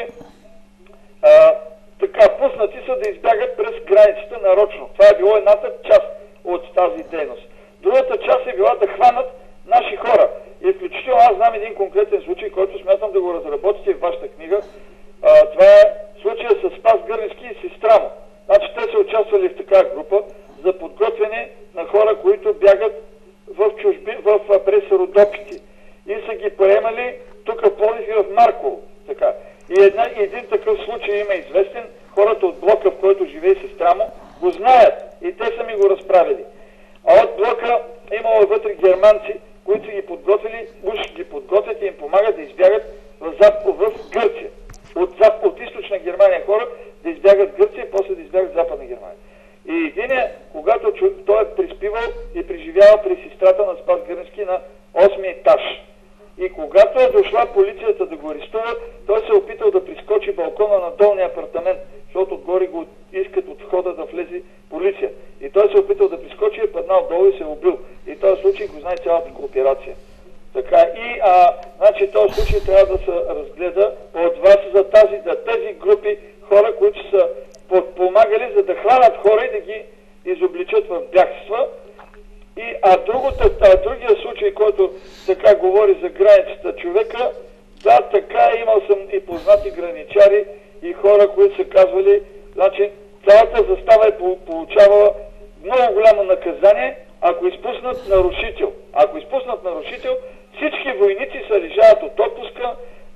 пуснати са да избягат през границата нарочно. Това е било едната част от тази дейност. Другата част е била да хванат наши хора. И включително аз знам един конкретен случай, който смятам да го разработите в вашата книга. Това е случая с Спас Гърневски и сестра му. Значи те са участвали в такава група за подготвяне на хора, които бягат в чужби, през Родопите. И са ги приемали тук в Пловдив и в Марково. Така. И един такъв случай има известен. Хората от блока, в който живее сестра му, го знаят. И те са ми го разправили. А от блока имало вътре германци, които са ги подготвили, уж ги подготвят и им помагат да избягат в Гърция. От източна Германия хора да избягат Гърция и после да избягат Западна Германия. И единия, когато той е приспивал и преживявал при сестрата на Спас Гърневски на 8-ми етаж. И когато е дошла полицията да го арестува, той се е опитал да прискочи балкона на долния апартамент, защото отгоре го искат от входа да влезе полиция. И той се е опитал да прискочи, е паднал долу и се е убил. И този случай го знае цялата кооперация. Така, и значи този случай трябва да се разгледа от вас за тези групи хора, които са подпомагали, за да хванат хора и да ги изобличат в бягства. Другия случай, който така говори за границата човека, да, така имал съм и познати граничари и хора, които са казвали, значи цялата застава е получавала много голямо наказание, ако изпуснат нарушител. Ако изпуснат нарушител, всички войници се лишават от отпуска,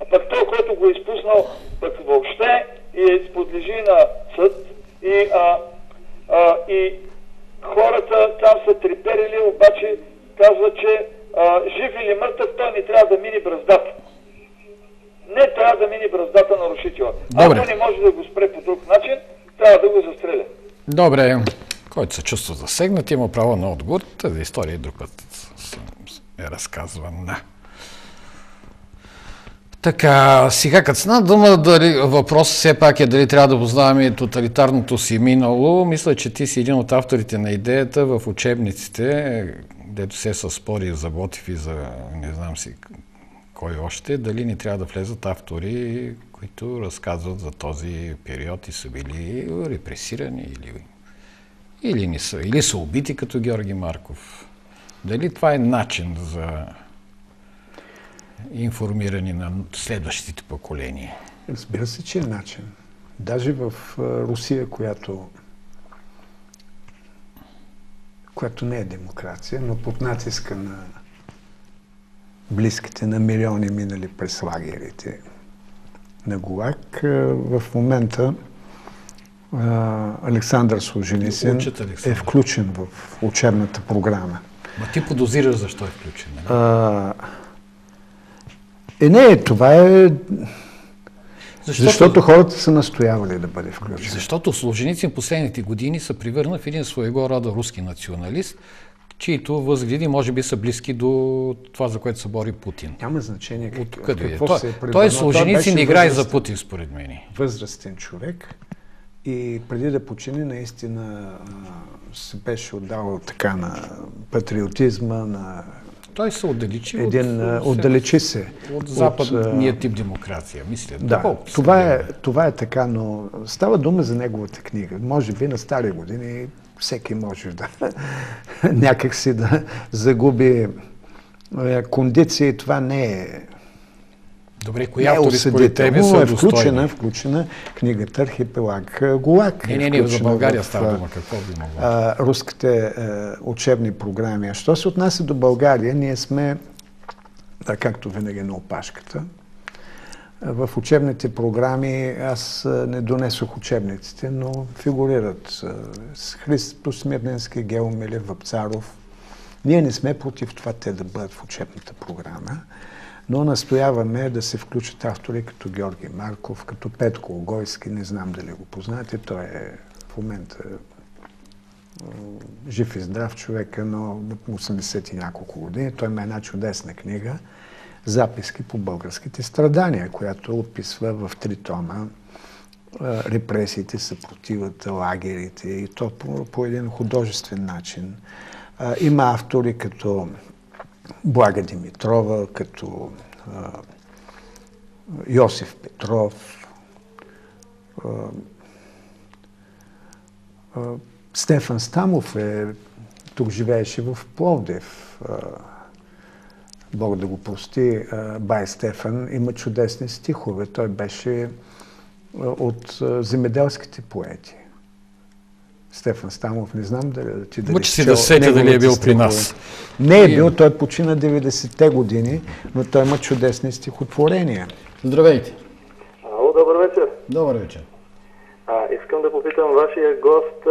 а пък той, който го е изпуснал, пък въобще и подлежи на съд. И хората там са треперили, обаче казват, че жив или мъртъв, той не трябва да мини браздата. Не трябва да мини браздата нарушителя. Добре. Ако не може да го спре по друг начин, трябва да го застреля. Добре. Който се чувства засегнат, има право на отговор. Тази история друг път е разказвана. Така, сега като стана дума, въпросът все пак е дали трябва да познаваме тоталитарното си минало. Мисля, че ти си един от авторите на идеята в учебниците, дето се спори за Ботев и за не знам си кой още, дали не трябва да влезат автори, които разказват за този период и са били репресирани или не са, или са убити като Георги Марков. Дали това е начин за информиране на следващите поколения? Разбира се, че е начин. Даже в Русия, която не е демокрация, но под натиска на близките на милиони минали през лагерите на ГУЛАГ, в момента Александър Солженицин е включен в учебната програма. Ма ти подозираш защо е включен, не, това е... Защото хората са настоявали да бъде включен. Защото Солженицин последните години се превърна в един своего рода руски националист, чието възгледи може би са близки до това, за което се бори Путин. Няма значение какво се е превърнал. Той Солженицин играе за Путин, според мен. Възрастен човек и преди да почини, наистина се беше отдавал така на патриотизма, на... Той се отдалечи отдалечи се от западния тип демокрация, мисля. Да, това е така, но става дума за неговата книга. Може би на стари години всеки може да някак си да загуби кондиция и това не е... Добре, кои автори според тебе са достойни? Включена книгата Архипелаг ГУЛАГ. Не, за България става дума. Какво би могло? Руските учебни програми. А що се отнася до България, ние сме, както винаги, на опашката. В учебните програми аз не донесох учебниците, но фигурират Христо Смирненски, Гео Милев, Вапцаров. Ние не сме против това те да бъдат в учебната програма, но настояваме да се включат автори като Георги Марков, като Петко Огойски, не знам дали го познаете, той е в момента жив и здрав човека, но 80 и няколко години. Той има една чудесна книга "Записки по българските страдания", която описва в 3 тома репресиите, съпротивата, лагерите и то по един художествен начин. Има автори като Блага Димитрова, като Йосиф Петров, Стефан Стамов тук живееше в Пловдив. Бог да го прости, бай Стефан има чудесни стихове. Той беше от земеделските поети. Стефан Стамов, не знам дали ти Мъчи си да сетя дали е бил при нас. Не е бил, той почина 90-те години, но той има чудесни стихотворения. Здравейте! Ало, добър вечер! Добър вечер! Искам да попитам вашия гост,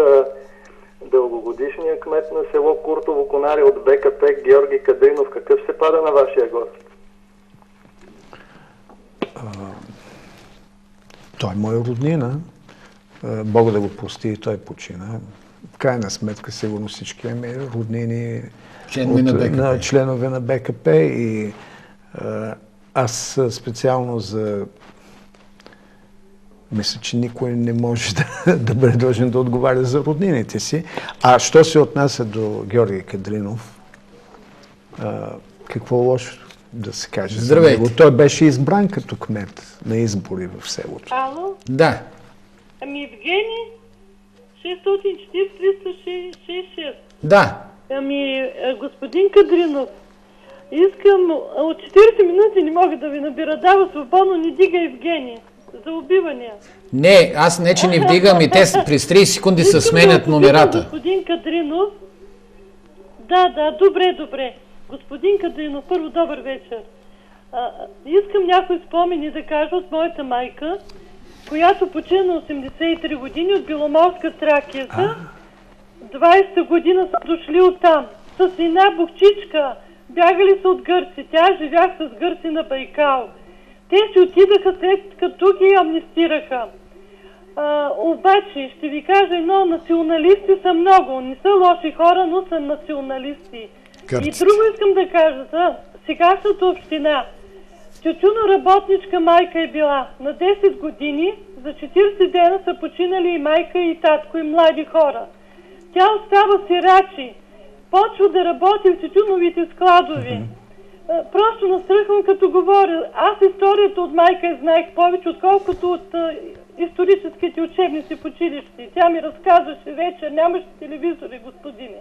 дългогодишния кмет на село Куртово Конари от БКП Георги Кадринов, какъв се пада на вашия гост? Той е мой роднина. Бог да го прости, той почина. В крайна сметка, сигурно всички имаме роднини на членове на БКП и аз специално за... Мисля, че никой не може да бъде дължен да отговаря за роднините си. А що се отнася до Георги Кадринов, какво лошо да се каже? Здравейте! Той беше избран като кмет на избори в селото. Ало? Да. Ами Евгений, 640-366. Да. Ами, господин Кадринов, искам, от 40 минути не мога да ви набира. Дава свободно, не дига Евгений. За убивания. Не, аз не, че не вдигам и те през 30 секунди се сменят номерата. Господин Кадринов, да, добре. Господин Кадринов, първо добър вечер. Искам някои спомени да кажа от моята майка, която почина на 83 години от Беломорска Тракия. 20-та година са дошли оттам. С една бухчичка. Бягали са от гърци. Тя живях с гърци на Байкал. Те си отидаха след като ги амнистираха. Обаче, ще ви кажа едно, националисти са много. Не са лоши хора, но са националисти. И друго искам да кажа за сегашната община. Тютюноработничка майка е била. На 10 години, за 40 дена са починали и майка, и татко, и млади хора. Тя остава сирачи. Почва да работи в тютюновите складови. Просто настръхвам като говоря. Аз историята от майка я знаех повече, отколкото от историческите учебници в училище. Тя ми разказваше вечер, нямаше телевизори, господине.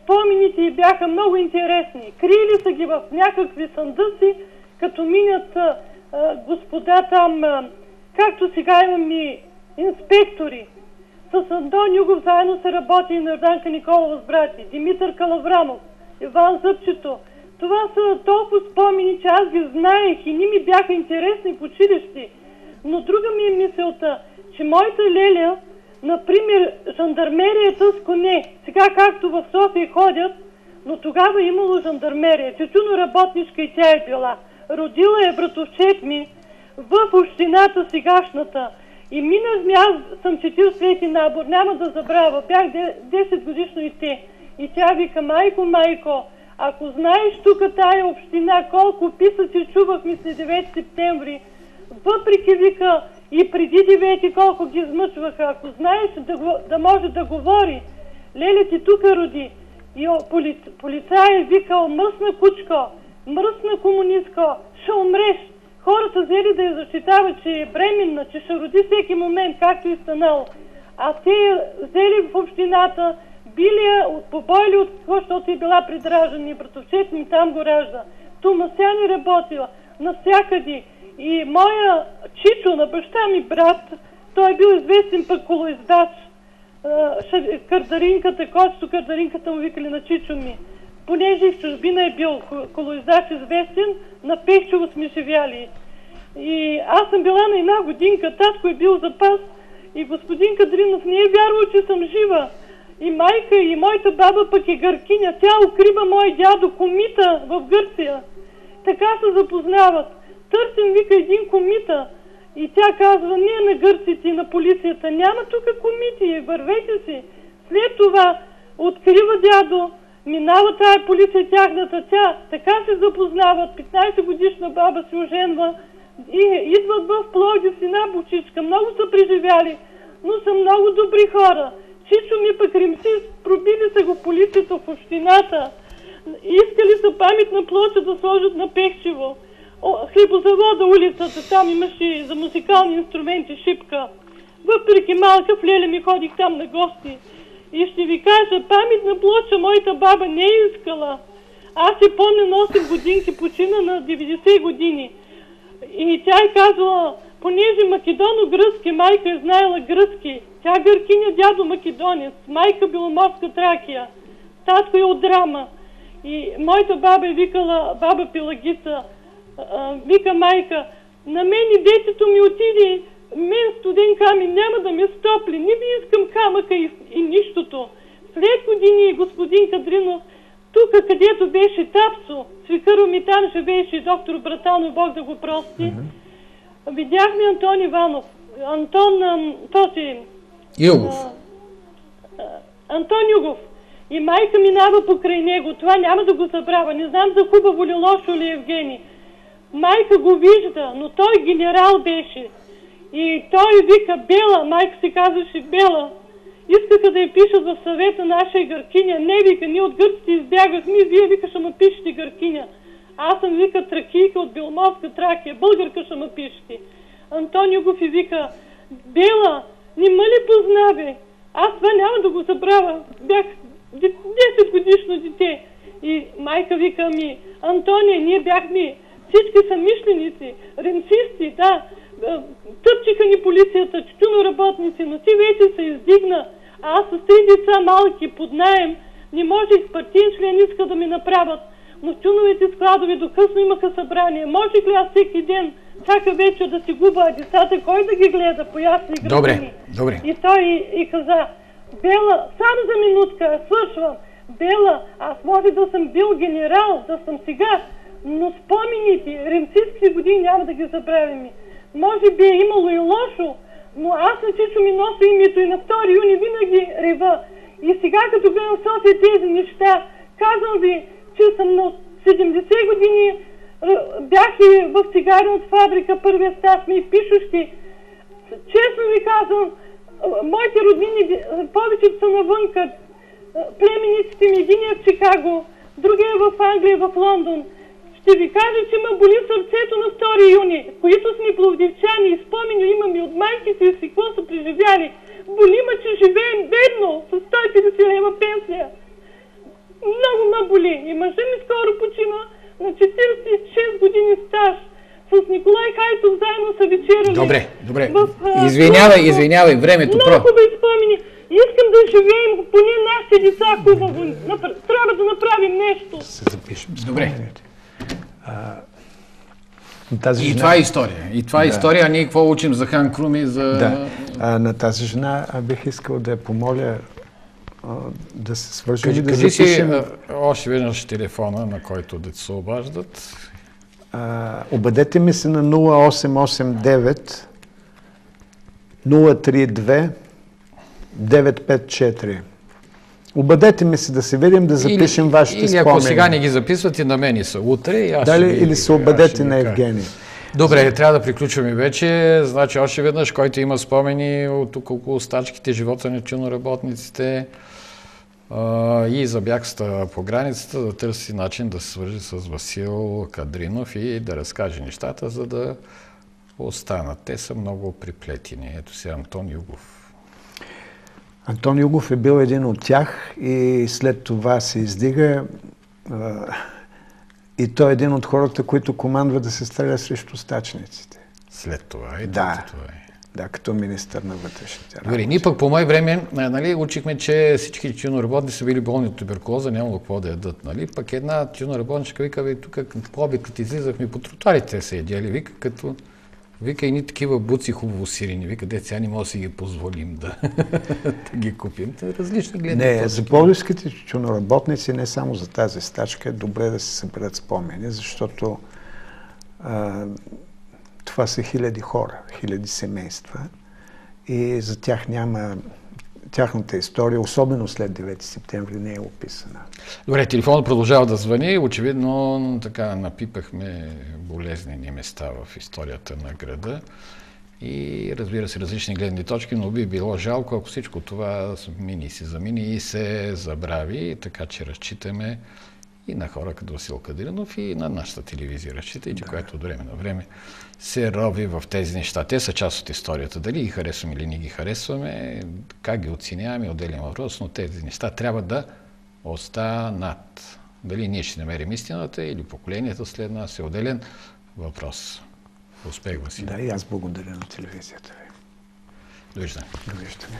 Спомените й бяха много интересни. Криели са ги в някакви съндъци, като минят господа там, както сега имам и инспектори. С Андон Югов заедно се работи и на Йорданка Николова с брати, Димитър Калаврамов, Иван Зъбчето. Това са толкова спомени, че аз ги знаех и ни ми бяха интересни в училище. Но друга ми е мисълта, че моята леля, например, жандармерията с коне, сега както в София ходят, но тогава имало жандармерия, тютюноработничка и тя е била. Родила е братовчет ми в общината сегашната. И минахме, аз съм четил Свети набор, няма да забравя, бях 10 годишно и те. И тя вика, майко, ако знаеш тук тая община, колко писъци чувахме след 9 септември, въпреки вика и преди 9 колко ги измъчваха, ако знаеш да може да говори, леле ти тук роди. И полицай е викал, мръсна кучко, мръсна комунистко, ще умреш. Хората взели да я защитават, че е бременна, че ще роди всеки момент, както и станало. А те взели в общината, били я, побойли от какво, защото е била придражена и братовчет ми там го ражда. Томасян е работила навсякъде. И моя чичо на баща ми брат, той е бил известен пък колоиздач. Кърдаринката, кочето Кърдаринката му викали на чичо ми. Понеже и в чужбина е бил колоиздач известен, на Пехчево сме живяли. И аз съм била на една годинка, татко е бил запас и господин Кадринов не е вярвал, че съм жива. И майка, и моята баба пък е гъркиня. Тя укрива мой дядо комита в Гърция. Така се запознават. Търсим, вика, един комита. И тя казва, не на гърците и на полицията. Няма тук комити, вървете си. След това открива дядо, минава тая полиция тяхната. Тя така се запознават. 15 годишна баба се оженва и идват в Пловдив с една бучичка. Много са преживяли, но са много добри хора. Чичо ми пък ремсист, пробили са го полицията в общината. Искали са паметна плоча да сложат на Пехчево. хлебозавода, улицата, там имаше за музикални инструменти шипка. Въпреки малка, в Леля ми ходих там на гости. И ще ви кажа, паметна плоча моята баба не е искала. Аз се помня на 8 годинки, почина на 90 години. И тя е казала, понеже македоно-гръцки, майка е знаела гръцки. Тя гъркиня, дядо македонец, майка Беломорска Тракия, татко е от Драма. И моята баба е викала, баба Пелагица, вика майка, на мен и детето ми отиде, мен студен камък няма да ме стопли, не ви искам камъка и нищото. След години господин Кадринов, тук където беше Тапсо, свикъро ми там живееше доктор Братанов, Бог да го прости, видяхме Антон Иванов, Югов. Антон Югов. И майка минава покрай него. Това няма да го забравя. Не знам за хубаво ли, лошо ли Евгений. Майка го вижда, но той генерал беше. И той вика Бела, майка се казваше Бела. Искаха да я пишат в съвета наша и гъркиня. Не, вика, ние от гърците избягахме, вие вика ще ме пишете гъркиня. Аз съм вика тракийка от Беломорска Тракия, българка ще ме пишете. Антон Югов и вика, Бела, не ме ли позна, бе? Аз това няма да го забравя. Бях 10 годишно дете. И майка вика ми, Антония, ние бяхме всички съмишленици, ремсисти, да. Тъпчиха ни полицията, тютюноработници, но ти вече се издигна. А аз с 3 деца малки под наем не можех, партиен член иска да ми направят. Но в тюновите складове до късно имаха събрание. Можех ли аз всеки ден, всяка вечер да си губа, а децата кой да ги гледа по ясни градини? Добре. И той и каза, Бела, само за минутка, свършвам. Бела, аз може да съм бил генерал, да съм сега, но спомените, ремсийски години няма да ги забравим. Може би е имало и лошо, но аз на Чичо ми нося името и на 2 юни винаги рева. И сега като гледам София тези неща, казвам ви, че съм на 70 години, бях и в цигарената фабрика, първия стаж ми и пишущи. Честно ви казвам, моите роднини, повечето са навънка, племениците ми, един е в Чикаго, другия е в Англия, в Лондон. Ще ви кажа, че ме боли сърцето на 2 юни, които сме пловдивчани и спомени имаме от майките и си, какво са преживяли. Боли ме, че живеем бедно, с 150 лева пенсия. Много ме боли. И мъжа ми скоро почина на 46 години стаж. С Николай Хайтов заедно са вечерали. Добре. Извинявай, времето. Много хубави спомени. Искам да живеем поне нашите деца хубаво. Трябва да направим нещо. Се запишем. Добре. Тази това е история. И това е история, а ние какво учим за Хан Крум и за... Да. На тази жена бих искал да я помоля да се свържем и да запишем... Кажи си още веднъж телефона, на който да се обаждат. Обадете ми се на 0889 032 954. Обадете ми се да се видим, да запишем вашите спомени. Или ако сега не ги записвате, на мен са утре. И аз или се обадете на Евгений. Добре, трябва да приключваме вече. Значи още веднъж, който има спомени от тук около стачките, живота на тютюноработниците и за бягствата по границата, да търси начин да се свържи с Васил Кадринов и да разкаже нещата, за да останат. Те са много приплетени. Ето си Антон Югов. Антон Югов е бил един от тях и след това се издига и той е един от хората, които командва да се стреля срещу стачниците. След това и това е. Да, като министър на вътрешните работи. Добре, ние пък по мое време учихме, че всички тютюноработници са били болни от туберкулоза, нямало какво да ядат. Пък една тютюноработничка вика, тук по обикът излизахме по тротуарите се ядели, вика и ни такива буци хубаво сирени. Вика, деца не може да си ги позволим да ги купим. Различни гледни. Не, за пловдивските тютюноработници, не само за тази стачка, е добре да се съберат спомени, защото това са хиляди хора, хиляди семейства и за тях няма... Тяхната история, особено след 9 септември, не е описана. Добре, телефонът продължава да звъни. Очевидно, така напипахме болезнени места в историята на града. И разбира се, различни гледни точки, но би било жалко, ако всичко това замини и се забрави, така че разчитаме и на хора като Васил Кадринов и на нашата телевизия, разчитайте, която от време на време се рови в тези неща. Те са част от историята. Дали ги харесваме или не ги харесваме, как ги оценяваме, отделен въпрос, но тези неща трябва да останат. Дали ние ще намерим истината или поколението след нас е отделен въпрос. Успех, Василий. Да, и аз благодаря на телевизията ви. Довиждане. Довиждане.